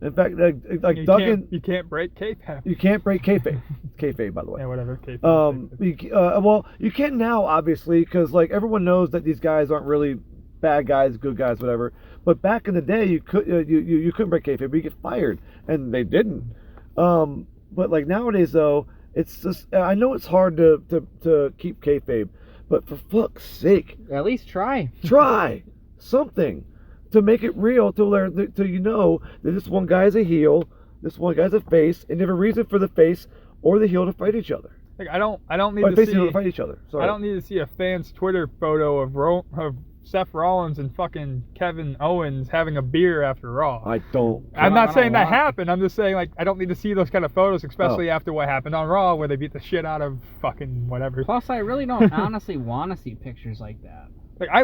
In fact, like Duggan, you can't break kayfabe. You can't break kayfabe. It's kayfabe, by the way. Yeah, whatever. Kayfabe. Well, you can now, obviously, because like everyone knows that these guys aren't really bad guys, good guys, whatever. But back in the day, you couldn't break kayfabe, but you get fired, and they didn't. But like nowadays, though, it's just, I know it's hard to keep kayfabe, but for fuck's sake, at least try something to make it real, till you know that this one guy's a heel, this one guy's a face, and you have a reason for the face or the heel to fight each other. Like, I don't need to fight each other. Sorry. I don't need to see a fan's Twitter photo of Seth Rollins and fucking Kevin Owens having a beer after Raw. I'm not saying that happened. I'm just saying, like, I don't need to see those kind of photos, especially after what happened on Raw, where they beat the shit out of fucking whatever. Plus, I really don't honestly want to see pictures like that. Like, I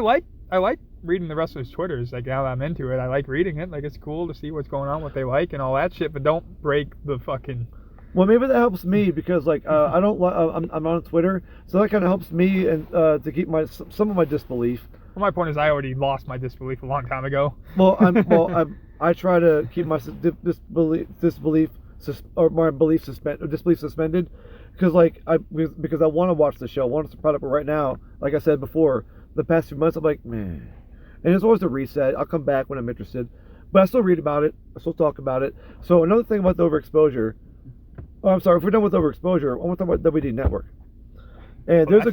like reading the wrestlers' Twitters. Like, now that I'm into it, I like reading it. Like, it's cool to see what's going on, what they like, and all that shit. But don't break the fucking. Well, maybe that helps me, because like I'm on Twitter, so that kind of helps me and to keep some of my disbelief. Well, my point is, I already lost my disbelief a long time ago. Well, I try to keep my disbelief suspended, because I want to watch the show. I want to support it, but right now, like I said before, the past few months, I'm like, man. And there's always a reset. I'll come back when I'm interested, but I still read about it. I still talk about it. So another thing about the overexposure. Oh, I'm sorry. If we're done with overexposure, I want to talk about WD Network. And there's a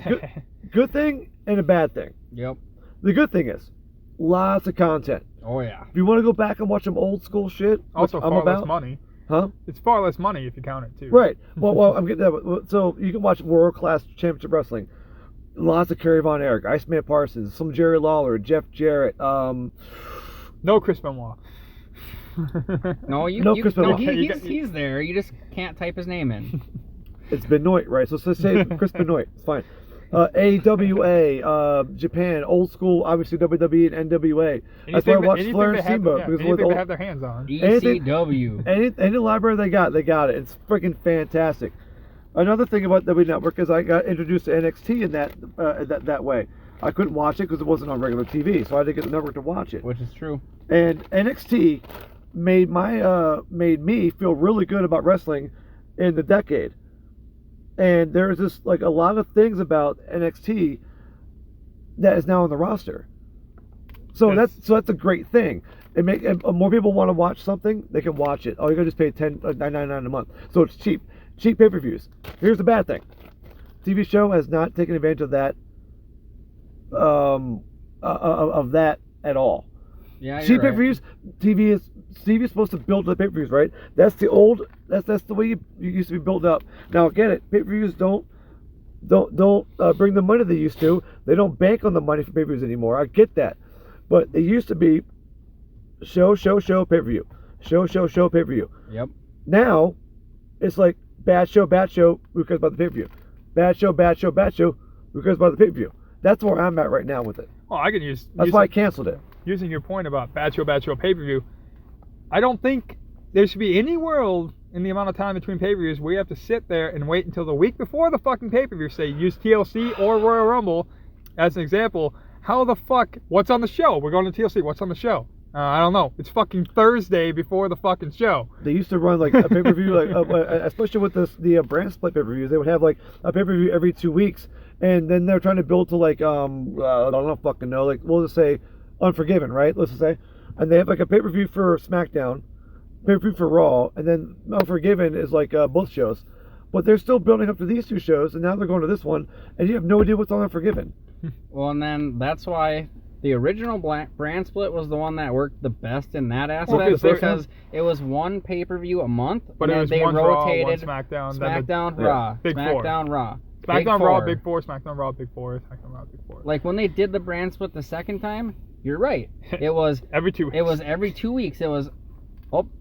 good thing and a bad thing. Yep. The good thing is, lots of content. Oh yeah. If you want to go back and watch some old school shit, also far less money. Huh? It's far less money if you count it too. Right. Well, I'm getting that. So you can watch world class championship wrestling. Lots of Kerry Von Erich, Iceman Parsons, some Jerry Lawler, Jeff Jarrett. No Chris Benoit. He's there. You just can't type his name in. It's Benoit, right? So let's say Chris Benoit. It's fine. AWA, Japan, old school, obviously WWE and NWA. That's why I watched Flair and Steamboat. Anything they have their hands on. ECW. Any library they got it. It's freaking fantastic. Another thing about WWE Network is I got introduced to NXT in that way. I couldn't watch it because it wasn't on regular TV, so I had to get the network to watch it. Which is true. And NXT made me feel really good about wrestling in the decade. And there's just like a lot of things about NXT that is now on the roster. So that's a great thing. If more people want to watch something, they can watch it. Oh, you gotta just pay $9.99 a month. So it's cheap pay-per-views. Here's the bad thing: TV show has not taken advantage of that. Of that at all. Yeah, cheap pay-per-views. TV is supposed to build the pay-per-views, right? That's the way you used to be built up. Now get it, pay-per-views don't bring the money they used to. They don't bank on the money for pay-per-views anymore. I get that, but it used to be show pay-per-view, show pay-per-view. Yep. Now it's like bad show, who cares about the pay-per-view? Bad show, who cares about the pay-per-view? That's where I'm at right now with it. Well, I can use. That's why I canceled it. Using your point about bad show pay-per-view, I don't think there should be any world in the amount of time between pay-per-views, we have to sit there and wait until the week before the fucking pay-per-view, say, use TLC or Royal Rumble as an example. How the fuck, what's on the show? We're going to TLC, what's on the show? I don't know. It's fucking Thursday before the fucking show. They used to run like a pay-per-view, especially with the brand split pay-per-views. They would have like a pay-per-view every 2 weeks, and then they're trying to build to like I don't know, fucking know. Like we'll just say Unforgiven, right? Let's just say, and they have like a pay-per-view for SmackDown, pay-per-view for Raw, and then Unforgiven is like both shows. But they're still building up to these 2 shows, and now they're going to this one, and you have no idea what's on Unforgiven. Well, and then that's why the original brand split was the one that worked the best in that aspect, because it was one pay-per-view a month, but and they rotated Raw, SmackDown, Raw, Big SmackDown, Four. Raw. SmackDown, Raw, Big Four, SmackDown, Raw, Big Four, SmackDown, Raw, Big Four. Like when they did the brand split the second time, you're right. It was every 2 weeks. It was every 2 weeks. It was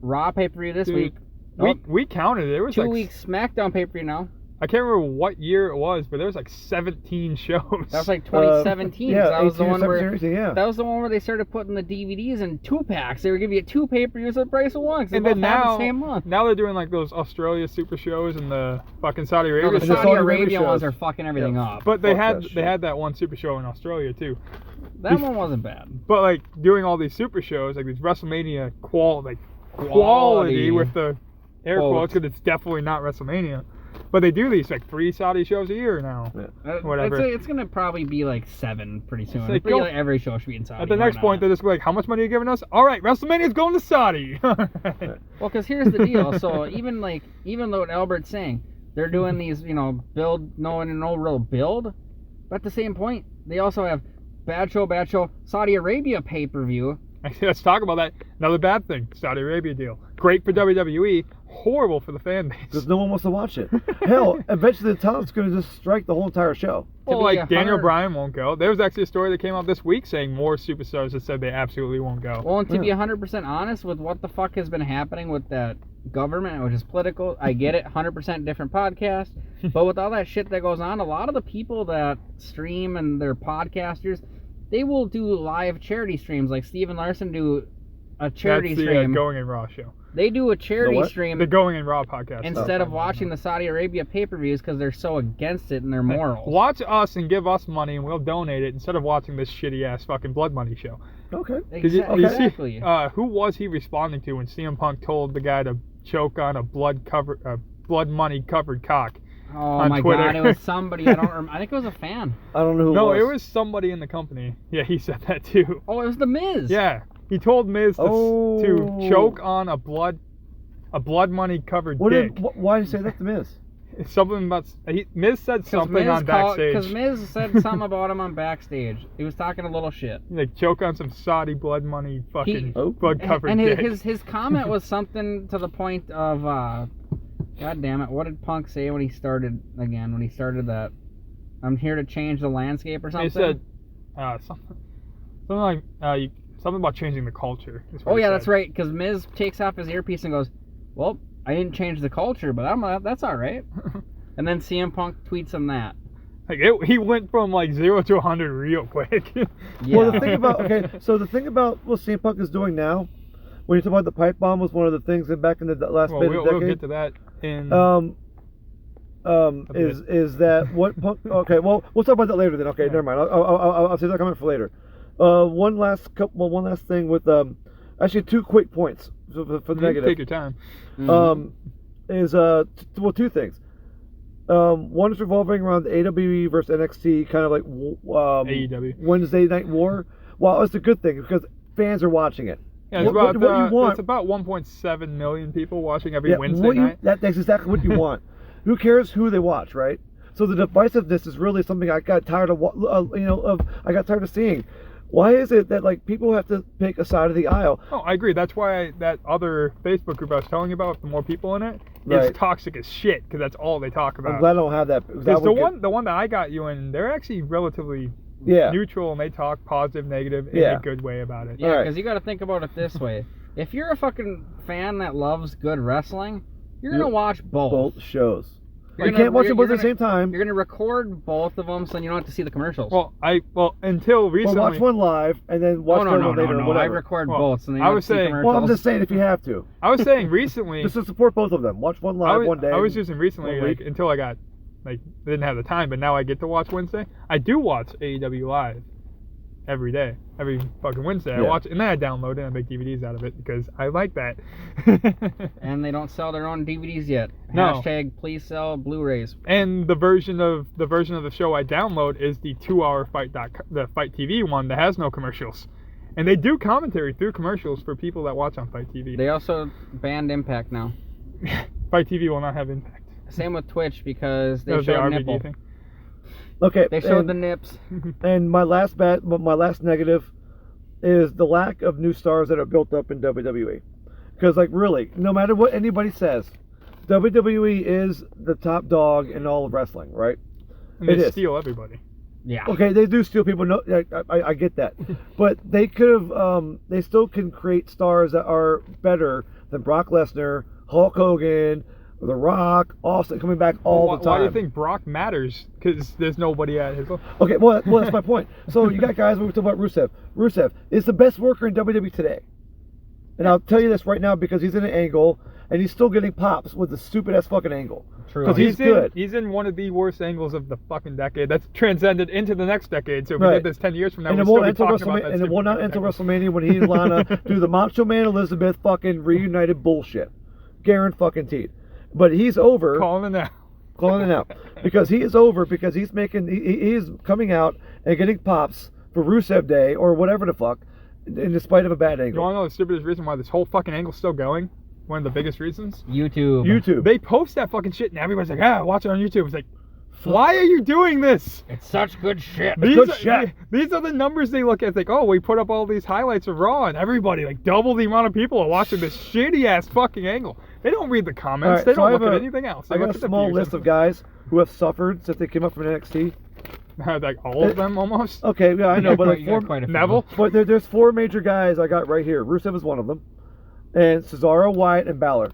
Raw pay-per-view this week. We counted it. It was 2 like weeks SmackDown pay-per-view now. I can't remember what year it was, but there was like 17 shows. That was like 2017. That was the one that was the one where they started putting the DVDs in 2-packs. They were giving you 2 pay-per-views at the price of 1. And then now, the same month. Now they're doing like those Australia super shows and the fucking Saudi Arabia. No, the Saudi Arabia ones are fucking everything up. But they had that one super show in Australia too. That one wasn't bad. But like doing all these super shows, like these WrestleMania quality with the air quotes, because it's definitely not WrestleMania. But they do these like 3 Saudi shows a year now. Yeah. Whatever. It's gonna probably be like 7 pretty soon. Like, like every show should be in Saudi. At the next point, they're just like, "How much money are you giving us? All right, WrestleMania's going to Saudi." Well, because here's the deal. So even though what Albert's saying, they're doing these, build, no real build. But at the same point, they also have bad show, Saudi Arabia pay-per-view. Let's talk about that. Another bad thing, Saudi Arabia deal. Great for WWE, horrible for the fan base. Because no one wants to watch it. Hell, eventually the talent's going to just strike the whole entire show. Well, like Daniel Bryan won't go. There was actually a story that came out this week saying more superstars that said they absolutely won't go. Well, and to be 100% honest with what the fuck has been happening with that government, which is political, I get it, 100% different podcast. But with all that shit that goes on, a lot of the people that stream and they're podcasters, they will do live charity streams, like Steven Larson do a charity stream. That's the Going in Raw show. They do a charity stream. The Going in Raw podcast. Instead of watching the Saudi Arabia pay-per-views because they're so against it and their morals. Watch us and give us money and we'll donate it instead of watching this shitty-ass fucking Blood Money show. Okay. Exactly. You see, who was he responding to when CM Punk told the guy to choke on a blood money covered cock? Oh my Twitter. God! It was somebody. I don't remember. I think it was a fan. I don't know who. No, it was somebody in the company. Yeah, he said that too. Oh, it was the Miz. Yeah, he told Miz to choke on a blood money covered dick. Why did he say that to Miz? Something about Miz said something on backstage. Because Miz said something about him on backstage. He was talking a little shit. Like choke on some Saudi blood money fucking blood covered dick. And his comment was something to the point of. God damn it, what did Punk say when he started that? I'm here to change the landscape or something? He said something about changing the culture. Oh yeah, that's right, because Miz takes off his earpiece and goes, well, I didn't change the culture, but that's alright. And then CM Punk tweets him that. Like he went from like 0 to 100 real quick. Yeah. Well, the thing about what CM Punk is doing now, when you talk about the pipe bomb, was one of the things back in the last bit of the decade. We'll get to that in. Is that what Punk? Okay, well, we'll talk about that later then. Okay, never mind. I'll save that comment for later. One last thing with actually 2 quick points for the negative. Take your time. Is 2 things. One is revolving around the AWE versus NXT, kind of like AEW Wednesday Night War. Well, it's a good thing because fans are watching it. Yeah, it's about 1.7 million people watching every Wednesday night. That's exactly what you want. Who cares who they watch, right? So the divisiveness is really something I got tired of. I got tired of seeing. Why is it that like people have to pick a side of the aisle? Oh, I agree. That's why that other Facebook group I was telling you about, with the more people in it, is toxic as shit because that's all they talk about. I'm glad I don't have that. Because the one that I got you in, they're actually relatively neutral and they talk positive, negative in a good way about it. Yeah, because you got to think about it this way: if you're a fucking fan that loves good wrestling, you're gonna watch both shows. You can't watch them both at the same time. You're gonna record both of them, so then you don't have to see the commercials. Well, until recently. Well, watch one live and then watch the other one later. No. I record both, so then you don't have to see commercials. Well, I'm just saying if you have to. I was saying recently. Just to support both of them. Watch one live one day. I was using recently, like, until I got, like, didn't have the time, but now I get to watch Wednesday. I do watch AEW live every day, every fucking Wednesday. I watch it, and then I download it and I make DVDs out of it because I like that. And they don't sell their own DVDs yet. No. # please sell Blu-rays. And the version of the show I download is the 2-hour the Fight TV one that has no commercials. And they do commentary through commercials for people that watch on Fight TV. They also banned Impact now. Fight TV will not have Impact. Same with Twitch because they showed nipple. Thing. Okay. They showed the nips. And my last negative is the lack of new stars that are built up in WWE. Because, like, really, no matter what anybody says, WWE is the top dog in all of wrestling, right? And they steal everybody. Yeah. Okay, they do steal people. No, I get that, but they could have. They still can create stars that are better than Brock Lesnar, Hulk Hogan, The Rock, Austin coming back all the time. Why do you think Brock matters? Because there's nobody at his level. Okay, well, that's my point. So you got guys. We were talking about Rusev. Rusev is the best worker in WWE today, and I'll tell you this right now because he's in an angle and he's still getting pops with the stupid ass fucking angle. True. Because he's good. He's in one of the worst angles of the fucking decade. That's transcended into the next decade. So if we did this 10 years from now, and we'll still be talking about that. And it will not enter WrestleMania when he and Lana do the Macho Man Elizabeth fucking reunited bullshit. Guaranteed. But he's over. Calling it out. Because he is over because he's making, he is coming out and getting pops for Rusev Day or whatever the fuck, in spite of a bad angle. You want to know the stupidest reason why this whole fucking angle's still going? One of the biggest reasons? YouTube. They post that fucking shit and everybody's like, watch it on YouTube. It's like, why are you doing this? It's such good shit. These are the numbers they look at. It's like, oh, we put up all these highlights of Raw and everybody, like, double the amount of people are watching this shitty ass fucking angle. They don't read the comments. They don't look at anything else. I got a small list of guys who have suffered since they came up from NXT. Like all of them almost? Okay, yeah, I know, but like Neville? But there's 4 major guys I got right here. Rusev is one of them. And Cesaro, Wyatt, and Balor.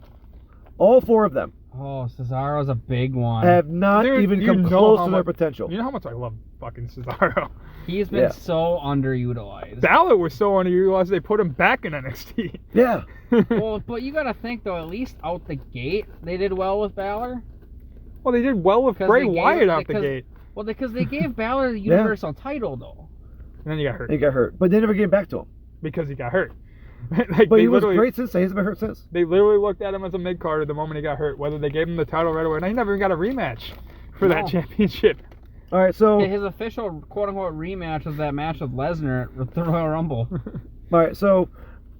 All 4 of them. Oh, Cesaro's a big one. Have not even come close to their potential. You know how much I love fucking Cesaro. He's been so underutilized. Balor was so underutilized they put him back in NXT. Yeah. Well, but you gotta think though, at least out the gate, they did well with Balor. Well, they did well with Bray Wyatt out the gate. Well, because they gave Balor the Universal title though. And then he got hurt. He got hurt, but they never gave back to him. Because he got hurt. But he was great since then. He hasn't been hurt since. They literally looked at him as a mid-carder the moment he got hurt. Whether they gave him the title right away, and he never even got a rematch for that championship. All right, so his official quote-unquote rematch was that match with Lesnar at the Royal Rumble. All right, so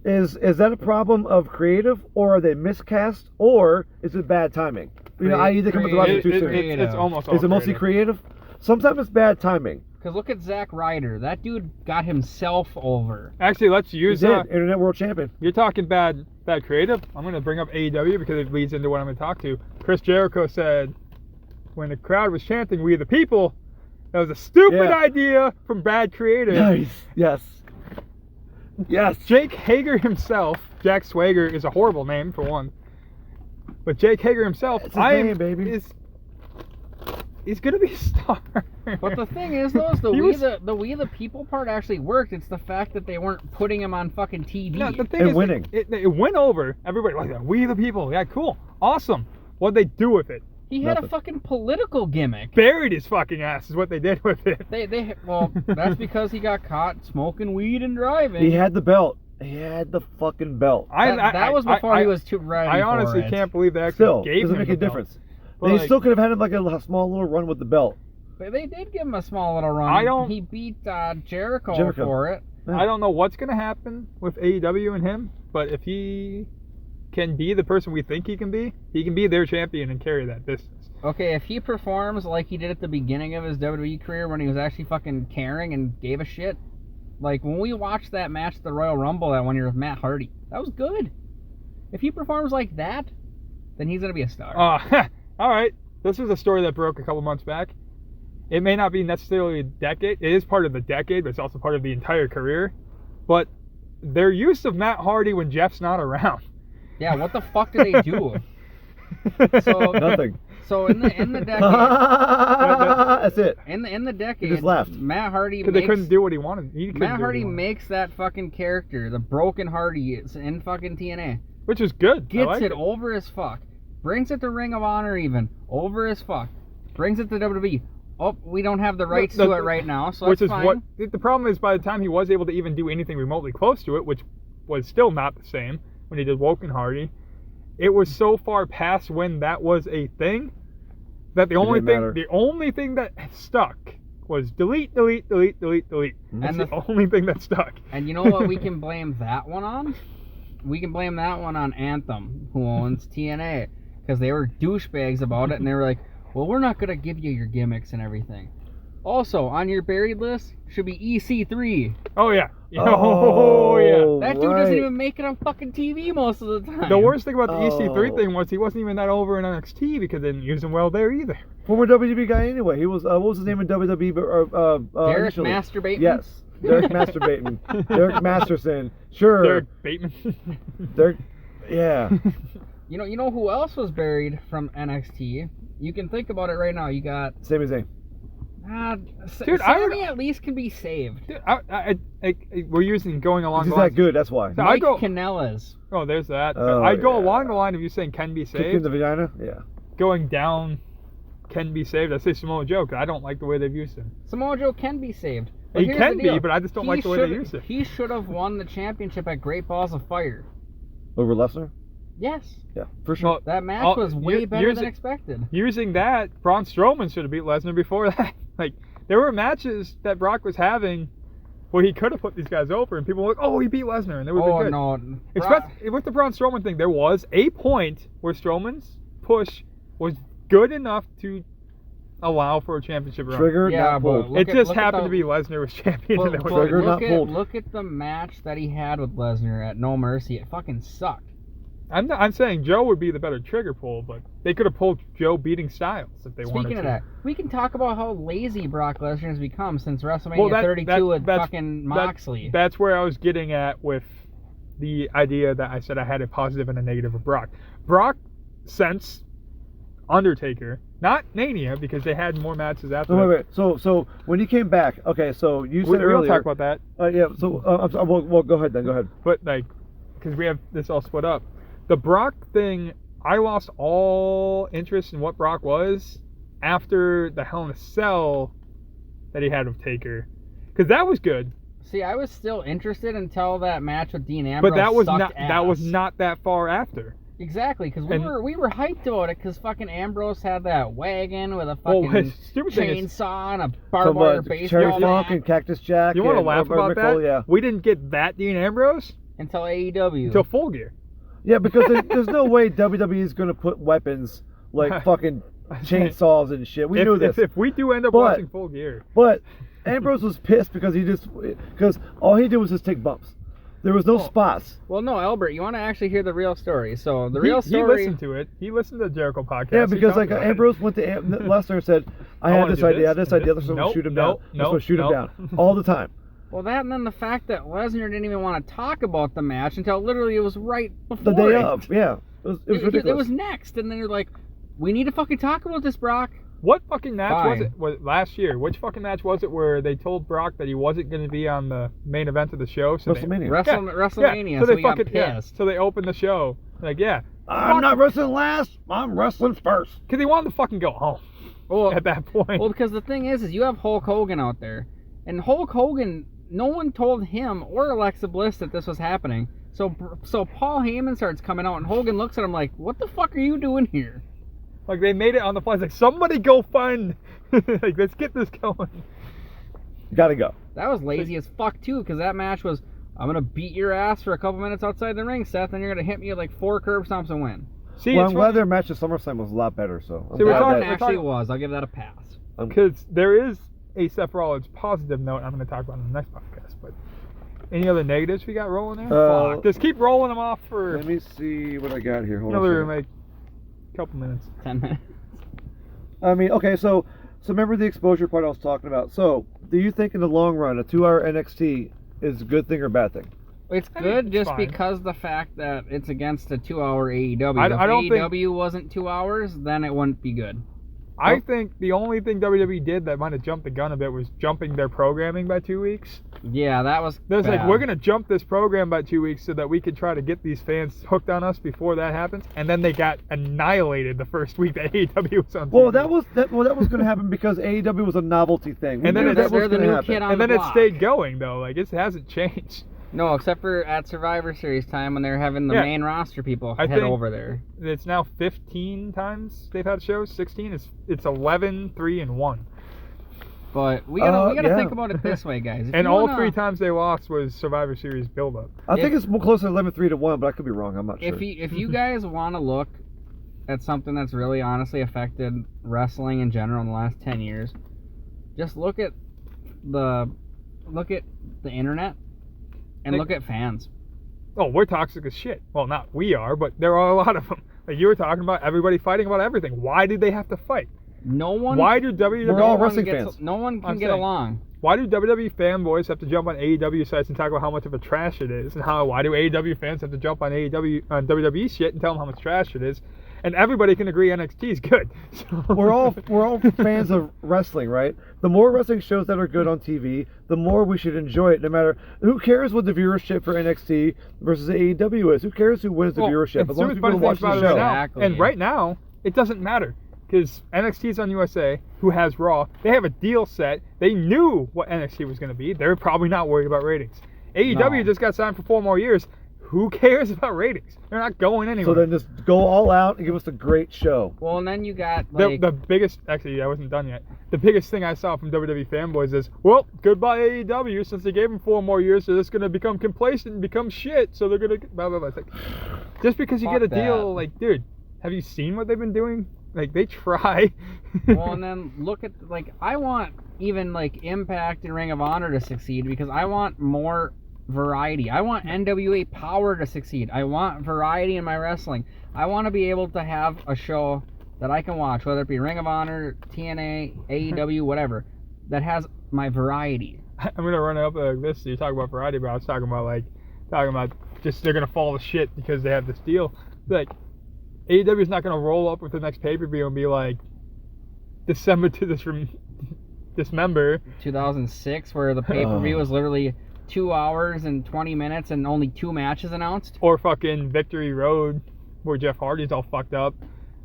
is that a problem of creative, or are they miscast, or is it bad timing? You know, i.e. they come with the roster too soon. It's almost all Is it mostly creative? Sometimes it's bad timing. Because look at Zack Ryder. That dude got himself over. Actually, let's use Internet World Champion. You're talking bad creative. I'm going to bring up AEW because it leads into what I'm going to talk to. Chris Jericho said when the crowd was chanting "We the People," that was a stupid idea from bad creative. Nice. Yes. Jake Hager himself, Jack Swagger is a horrible name for one. But Jake Hager himself, he's gonna be a star. But the thing is, though, is the We the People part actually worked. It's the fact that they weren't putting him on fucking TV. No, the thing is, winning. It went over. Everybody was like, "We the People." Yeah, cool, awesome. What'd they do with it? He had a fucking political gimmick. Buried his fucking ass is what they did with it. Well, that's because he got caught smoking weed and driving. He had the belt. He had the fucking belt. That was before he was too ready. I honestly can't believe they actually gave him doesn't make a the difference. They still could have had him like a small little run with the belt. But they did give him a small little run. He beat Jericho for it. Yeah. I don't know what's going to happen with AEW and him, but if he can be the person we think he can be their champion and carry that business. Okay, if he performs like he did at the beginning of his WWE career when he was actually fucking caring and gave a shit, like when we watched that match at the Royal Rumble that one year with Matt Hardy, that was good. If he performs like that, then he's going to be a star. All right. This is a story that broke a couple months back. It may not be necessarily a decade. It is part of the decade, but it's also part of the entire career. But their use of Matt Hardy when Jeff's not around. Yeah, what the fuck did they do? So Nothing. So in the decade, That's it. in the decade, He just left. Matt Hardy Because they couldn't do what he wanted. Matt Hardy makes that fucking character, the broken Hardy, in fucking TNA. Which is good. Gets it over as fuck. Brings it to Ring of Honor even. Over as fuck. Brings it to WWE. Oh, we don't have the rights to it right now, so which that's is fine. what the problem is. By the time he was able to even do anything remotely close to it, which was still not the same when he did Woken Hardy, it was so far past when that was a thing that the only thing that stuck was delete. That's And the only thing that stuck. And you know what we can blame that one on? We can blame that one on Anthem, who owns TNA, because they were douchebags about it, and they were like, well, we're not going to give you your gimmicks and everything. Also, on your buried list should be EC3. Oh, yeah. Oh, yeah. That dude doesn't even make it on fucking TV most of the time. The worst thing about the EC3 thing was he wasn't even that over in NXT because they didn't use him well there either. Former WWE guy anyway. He was, what was his name in WWE? Derek initially? Masturbating? Yes. Derek Masturbating. Derek Masterson. Sure. Derek Bateman. Derek, yeah. You know who else was buried from NXT? You can think about it right now. You got... Sami Zayn. Dude, Sammy at least can be saved. Dude, we're using going along He's the line. that good, that's why. So Mike Kanellis. Oh, there's that. Oh, I'd go yeah. along the line of you saying can be Kick in saved. the vagina? Yeah. Going down can be saved. I say Samoa Joe because I don't like the way they've used him. Samoa Joe can be saved. He can be, but I just don't like the way they use him. He should have won the championship at Great Balls of Fire. Over Lesnar? Yes. Yeah, for sure. Well, That match was way better than expected. Using that, Braun Strowman should have beat Lesnar before that. Like, there were matches that Brock was having where he could have put these guys over, and people were like, "Oh, he beat Lesnar," and they would be good. No. Especially with the Braun Strowman thing, there was a point where Strowman's push was good enough to allow for a championship run. Trigger, not pulled. It just happened to be Lesnar was champion. But, and that was Trigger, not pulled. Look at the match that he had with Lesnar at No Mercy. It fucking sucked. I'm saying Joe would be the better trigger pull, but they could have pulled Joe beating Styles if they wanted to. Speaking of that, we can talk about how lazy Brock Lesnar has become since WrestleMania 32 with fucking Moxley. That's where I was getting at with the idea that I said I had a positive and a negative of Brock. Brock since Undertaker, not Mania, because they had more matches after. Wait. So when you came back, okay, so you said earlier. We'll talk about that. Yeah. So well, go ahead then. Go ahead. But like, because we have this all split up. The Brock thing, I lost all interest in what Brock was after the Hell in a Cell that he had with Taker, because that was good. See, I was still interested until that match with Dean Ambrose. But that was sucked ass. that was not that far after. Exactly, because we were hyped about it because fucking Ambrose had that wagon with a fucking chainsaw and a barbed wire baseball Cherry Funk and Cactus Jack. You want to laugh about that? Yeah. We didn't get that Dean Ambrose until AEW. Until Full Gear. Yeah, because there's no way WWE is going to put weapons like fucking chainsaws and shit. We knew this. If we do end up watching Full Gear. But Ambrose was pissed because all he did was just take bumps. There was no spots. Well, no, Albert, you want to actually hear the real story. So the real story... He listened to it. He listened to the Jericho podcast. Yeah, because like Ambrose went to Lesnar and said, I had this idea, let's shoot him down. Let's shoot him down. All the time. Well, that and then the fact that Lesnar didn't even want to talk about the match until literally it was right before the day of, yeah. It was ridiculous. It was next, and then you're like, we need to fucking talk about this, Brock. What fucking match was it last year? Which fucking match was it where they told Brock that he wasn't going to be on the main event of the show? So WrestleMania. WrestleMania, so so they we fucking, got pissed. So they opened the show. Like, I'm not wrestling last, I'm wrestling first. Because he wanted to fucking go home at that point. Well, because the thing is you have Hulk Hogan out there. And Hulk Hogan, no one told him or Alexa Bliss that this was happening. So Paul Heyman starts coming out, and Hogan looks at him like, what the fuck are you doing here? Like, they made it on the fly. It's like, somebody go find... like, let's get this going. Gotta go. That was lazy as fuck, too, because that match was, I'm going to beat your ass for a couple minutes outside the ring, Seth, and you're going to hit me with like 4 curb stomps and win. See, well, I'm glad their match at SummerSlam was a lot better, so... That one actually was. I'll give that a pass. Because there is a Seth Rollins positive note I'm going to talk about in the next podcast, but... Any other negatives we got rolling there? Fuck. Just keep rolling them off for... Let me see what I got here. Hold another, on like, couple minutes. 10 minutes. I mean, okay, so remember the exposure part I was talking about. So, do you think in the long run, a 2-hour NXT is a good thing or a bad thing? It's I mean, good it's just fine. because the fact that it's against a 2-hour AEW. I don't if think- AEW wasn't 2 hours, then it wouldn't be good. I think the only thing WWE did that might have jumped the gun a bit was jumping their programming by 2 weeks. Yeah, that was There's like, bad. we're going to jump this program by 2 weeks so that we can try to get these fans hooked on us before that happens. And then they got annihilated the first week that AEW was on TV. Well, that was going to happen because AEW was a novelty thing. We And then knew it's- that was they're the gonna new happen. kid on And the then it block. stayed going, though. Like, it hasn't changed. No, except for at Survivor Series time when they're having the Yeah. main roster people I head think- over there. It's now 15 times they've had shows. 16. It's 11, 3, and 1. But we gotta yeah. think about it this way, guys. If And you all wanna- 3 times they lost was Survivor Series build-up. I think it's more closer to 11-3-1, but I could be wrong. I'm not sure. If you guys want to look at something that's really honestly affected wrestling in general in the last 10 years, just look at the internet and look at fans. Oh, we're toxic as shit. Well, not we are, but there are a lot of them. Like you were talking about, everybody fighting about everything. Why did they have to fight? No one. Why do WWE? We're all no one wrestling gets- fans. No one can I'm get saying. along. Why do WWE fanboys have to jump on AEW sites and talk about how much of a trash it is? And why do AEW fans have to jump on WWE shit and tell them how much trash it is? And everybody can agree NXT is good. So we're all fans of wrestling, right? The more wrestling shows that are good on TV, the more we should enjoy it. No matter who cares what the viewership for NXT versus AEW is. Who cares who wins the Well, viewership? and As long as Sue's people funny watch thing about the it show. right now, Exactly. and right now it doesn't matter because NXT's on USA, who has Raw. They have a deal set. They knew what NXT was going to be. They're probably not worried about ratings. AEW No. just got signed for 4 more years. Who cares about ratings? They're not going anywhere. So then just go all out and give us a great show. Well, and then you got The, like the biggest, actually, I wasn't done yet. The biggest thing I saw from WWE fanboys is, well, goodbye AEW, since they gave them 4 more years, so it's going to become complacent and become shit, so they're going to, blah, blah, blah. It's like, just because you Fuck get a deal, that. like, dude, have you seen what they've been doing? Like, they try. well, and then look at like I want even like Impact and Ring of Honor to succeed because I want more variety. I want NWA Power to succeed. I want variety in my wrestling. I want to be able to have a show that I can watch, whether it be Ring of Honor, TNA, AEW, whatever, that has my variety. I'm going to run it up like this. So you talk about variety, but I was talking about just they're going to fall to shit because they have this deal. Like, AEW is not going to roll up with the next pay-per-view and be like, December to Dismember. 2006, where the pay-per-view was literally 2 hours and 20 minutes and only 2 matches announced. Or fucking Victory Road, where Jeff Hardy's all fucked up,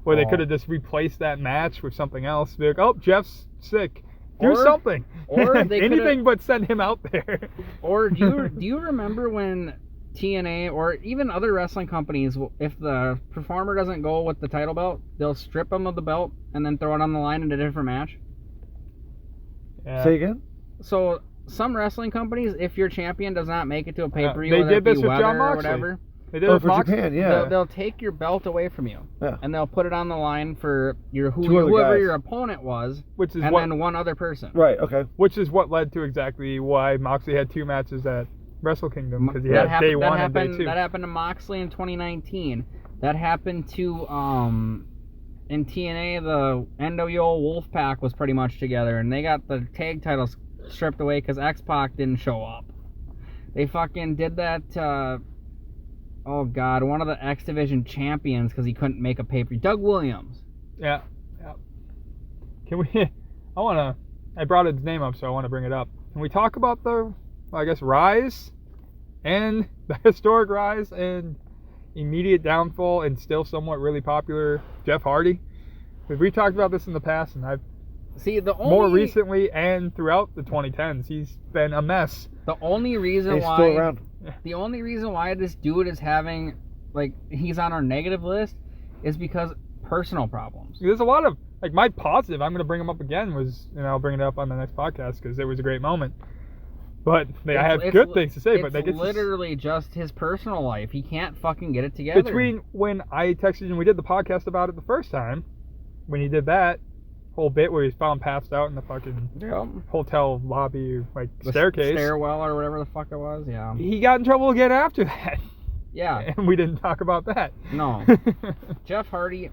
where they could have just replaced that match with something else. Be like, oh, Jeff's sick. Do Or- something. or they anything coulda- but send him out there. Or do you remember when TNA or even other wrestling companies, if the performer doesn't go with the title belt, they'll strip them of the belt and then throw it on the line in a different match? Yeah. Say again? So some wrestling companies, if your champion does not make it to a pay-per-view, they whether did it be this with weather Jon or Moxley. whatever, They did Oh, it for with Mox- Japan, yeah. they'll take your belt away from you, Yeah. and they'll put it on the line for your Two other whoever guys. your opponent was, Which is and what then one other person. Right, okay. what led to exactly why Moxley had 2 matches at Wrestle Kingdom, because he That had day happened- 1 and day 2. That happened to Moxley in 2019. That happened to in TNA, the NWO Wolfpack was pretty much together, and they got the tag titles stripped away because X-Pac didn't show up. They fucking did that. Oh God, one of the X Division champions because he couldn't make a pay-per-view. Doug Williams. Yeah. Can we? I brought his name up, so I want to bring it up. Can we talk about the, I guess, rise and the historic rise and immediate downfall and still somewhat really popular Jeff Hardy? Because we talked about this in the past, and I've See, the only more recently and throughout the 2010s, he's been a mess. the only reason He's why still around. the only reason why this dude is having like he's on our negative list is because personal problems. There's a lot of, like, my positive, I'm going to bring him up again, was, and I'll bring it up on the next podcast because it was a great moment. But I have It's- good things to say, but it's they get literally just his personal life. He can't fucking get it together. between when I texted you and we did the podcast about it the first time, when he did that whole bit where he's found passed out in the fucking Yep. hotel lobby, like, The staircase, stairwell or whatever the fuck it was. Yeah. he got in trouble again after that. Yeah. And we didn't talk about that. No. Jeff Hardy.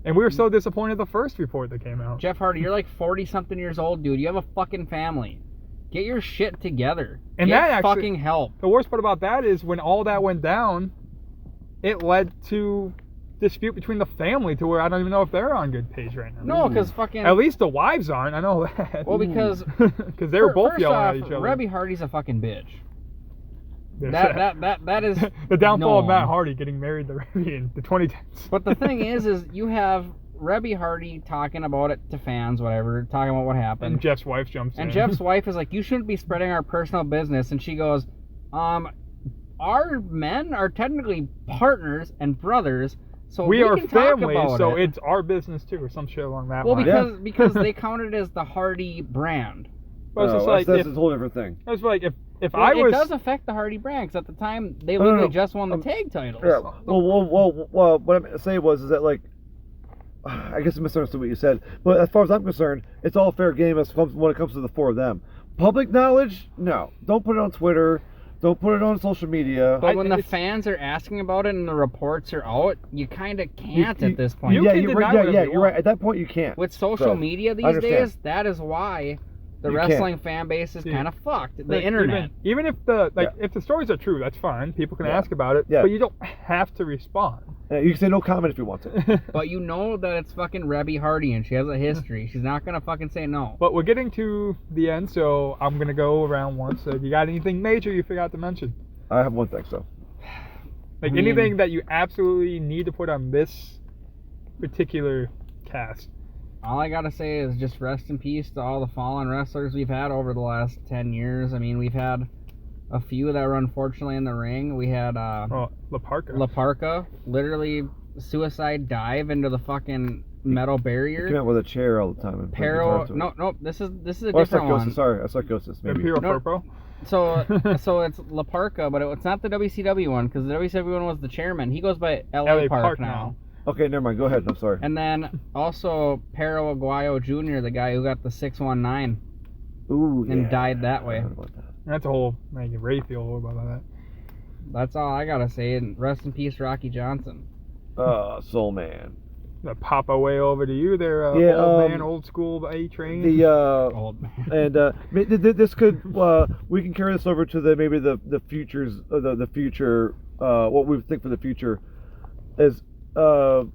And we were so disappointed the first report that came out. Jeff Hardy, you're like 40 something years old, dude. You have a fucking family. Get your shit together. And Get that actually, fucking help. The worst part about that is when all that went down, it led to dispute between the family to where I don't even know if they're on good page right now. No, because fucking... At least the wives aren't, I know that. Well, because... Because they were both yelling at each other. Rebby Hardy's a fucking bitch. There's That is... the downfall of known. Matt Hardy getting married to Rebby in the 2010s. But the thing is you have Rebby Hardy talking about it to fans, whatever, talking about what happened. And Jeff's wife jumps in. And Jeff's wife is like, you shouldn't be spreading our personal business. And she goes, our men are technically partners and brothers, so we are can talk family, about so it. it's our business too, or some shit along that Well, line. because they counted it as the Hardy brand. But it's just like, that's a whole different thing. It's like if Well, I was... It does affect the Hardy brand, because at the time, they literally just won the tag titles. Yeah. Well, what I'm going to say is that, like, I guess I misunderstood what you said, but as far as I'm concerned, it's all fair game when it comes to the four of them. Public knowledge? No. Don't put it on Twitter. Don't put it on social media. But when the fans are asking about it and the reports are out, you kind of can't at this point. you're right. At that point, you can't. With social media these days, that is why the wrestling fan base is kind of fucked. The internet. Even if if the stories are true, that's fine. People can ask about it, but you don't have to respond. You can say no comment if you want to. But you know that it's fucking Rebby Hardy and she has a history. She's not gonna fucking say no. But we're getting to the end, so I'm gonna go around once. So if you got anything major you forgot to mention? I have one thing, so. Like anything that you absolutely need to put on this particular cast. All I gotta say is just rest in peace to all the fallen wrestlers we've had over the last 10 years. I mean, we've had a few that were unfortunately in the ring. We had Laparca, literally suicide dive into the fucking metal barrier. He came out with a chair all the time. No, this is a different one. Sorry, Psychosis. Maybe. So it's Laparca, but it's not the WCW one, because the WCW one was the chairman. He goes by LA Park now. Okay, never mind. Go ahead. I'm sorry. And then also Pero Aguayo Jr., the guy who got the 619. Ooh, and died that way. That's a whole Ray feel about that. That's all I gotta say. And rest in peace, Rocky Johnson. Soul Man. The pop away over to you there, old man, old school A train. Old man. And this could we can carry this over to the futures, the future. What we think for the future is got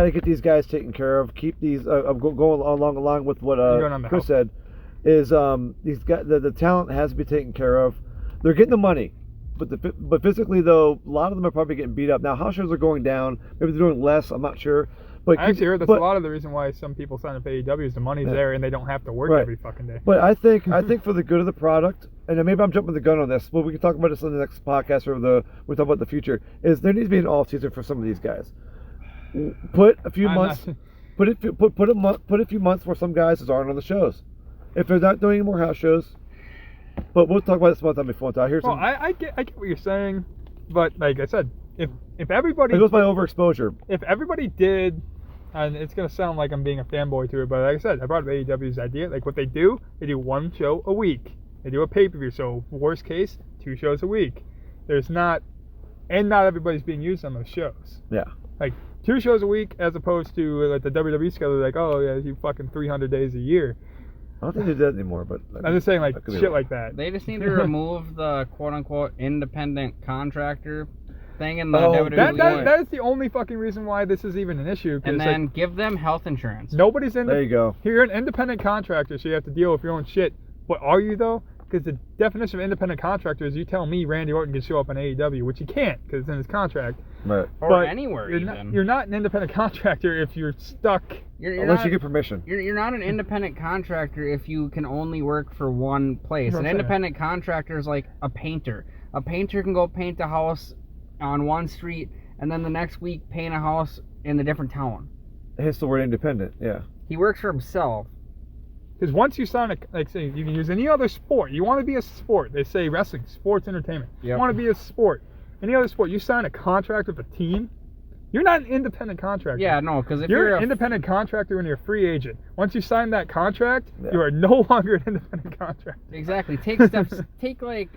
to get these guys taken care of. Keep these going along with what Chris said. Is these guys, the talent has to be taken care of. They're getting the money, but physically though, a lot of them are probably getting beat up. Now house shows are going down. Maybe they're doing less. I'm not sure. But I actually heard that's a lot of the reason why some people sign up for AEW is the money's there and they don't have to work every fucking day. But I think for the good of the product, and maybe I'm jumping the gun on this, but we can talk about this on the next podcast or we talk about the future. Is there needs to be an off season for some of these guys. Put a few months. Put a few months where some guys aren't on the shows. If they're not doing any more house shows, but we'll talk about this one time before. I get what you're saying, but like I said, if everybody, it goes by overexposure. If everybody did, and it's gonna sound like I'm being a fanboy to it, but like I said, I brought up AEW's idea. Like what they do one show a week. They do a pay-per-view, so worst case, 2 shows a week. Not everybody's being used on those shows. Yeah. Like 2 shows a week as opposed to like the WWE schedule, like, oh yeah, you fucking 300 days a year. I don't think they do that anymore, but I'm just saying, like, shit like that. They just need to remove the quote-unquote independent contractor thing in the WWE. That is the only fucking reason why this is even an issue. And then give them health insurance. Nobody's in. There you go. You're an independent contractor, so you have to deal with your own shit. But are you though? Because the definition of independent contractor is you tell me Randy Orton can show up on AEW, which he can't because it's in his contract. Right. Or anywhere you're not an independent contractor if you're stuck. Unless you get permission. You're not an independent contractor if you can only work for one place. An independent contractor is like a painter. A painter can go paint a house on one street and then the next week paint a house in a different town. Hence the word independent, yeah. He works for himself. Because once you sign say you can use any other sport. You want to be a sport. They say wrestling, sports, entertainment. Yep. You want to be a sport. Any other sport. You sign a contract with a team. You're not an independent contractor. Yeah, no, because if you're an independent contractor and you're a free agent, once you sign that contract, you are no longer an independent contractor. Exactly. Take like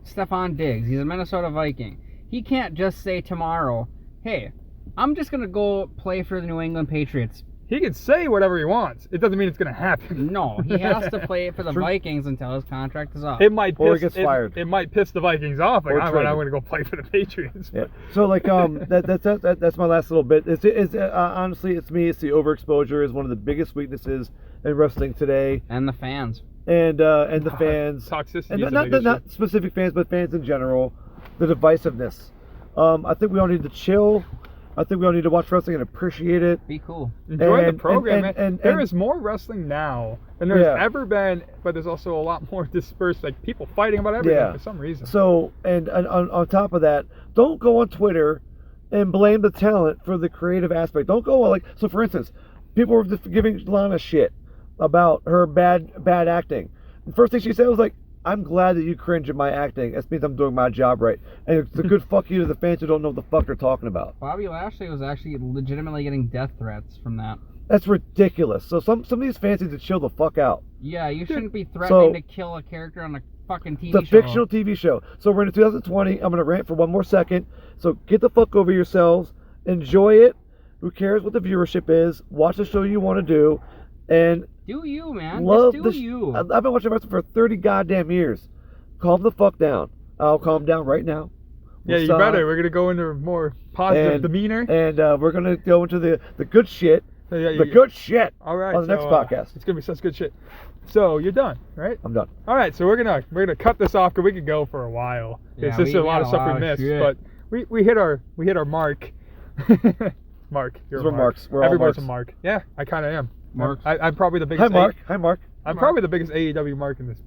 Stephon Diggs. He's a Minnesota Viking. He can't just say tomorrow, hey, I'm just going to go play for the New England Patriots. he can say whatever he wants. It doesn't mean it's going to happen. No, he has to play for the True. Vikings until his contract is up. It might piss, Or he gets fired. It might piss the Vikings off. Like, Or I'm traded. going to go play for the Patriots. Yeah. So like that's my last little bit. Honestly, it's me. It's the overexposure is one of the biggest weaknesses in wrestling today, And the fans. and the fans, Toxicity and is a not big not issue. specific fans, but fans in general. The divisiveness. I think we all need to chill. I think we all need to watch wrestling and appreciate it. Be cool. Enjoy the And- program, and- man. and- There and- is more wrestling now than there's Yeah. ever been, but there's also a lot more dispersed, like people fighting about everything Yeah. for some reason. So, and on top of that, don't go on Twitter and blame the talent for the creative aspect. Don't go like, so for instance, people were just giving Lana shit about her bad acting. The first thing she said was like, I'm glad that you cringe at my acting. That means I'm doing my job right. And it's a good fuck you to the fans who don't know what the fuck they're talking about. Bobby Lashley was actually legitimately getting death threats from that. That's ridiculous. So some of these fans need to chill the fuck out. Yeah, you shouldn't be threatening So- to kill a character on a fucking TV The show. fictional TV show. So we're into 2020. I'm going to rant for one more second. So get the fuck over yourselves. Enjoy it. Who cares what the viewership is? Watch the show you want to do. And Do you, man? love Just the do you. I've been watching wrestling for 30 goddamn years. Calm the fuck down. I'll calm down right now. yeah, you better. We're gonna go into a more positive And- demeanor. And we're going to go into the good shit. So, yeah, The good shit. All right. on the next podcast. It's gonna be such good shit. So you're done, right? I'm done. All right. So we're gonna cut this off because we could go for a while. Yeah, It's just we a lot had of a stuff lot we of missed, shit. but we hit our mark. Mark, you're a We're mark. marks. We're all Everybody's a marks. mark. Yeah, I kind of am. Marks. I'm probably the biggest. Hi, Mark. Hi, Mark. I'm Mark. probably the biggest AEW mark in this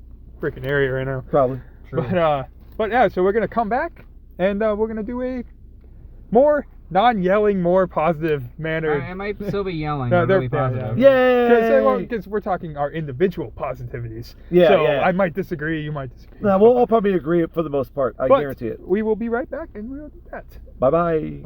freaking area right now. Probably. True. But yeah, so we're gonna come back and we're gonna do a more non-yelling, more positive manner. I might still be yelling. No, I'm they're- really positive. Yay! Because we're talking our individual positivities. Yeah, So yeah. I might disagree, you might disagree. No, we'll all probably agree for the most part. I But guarantee it. We will be right back and we'll do that. Bye-bye. Bye.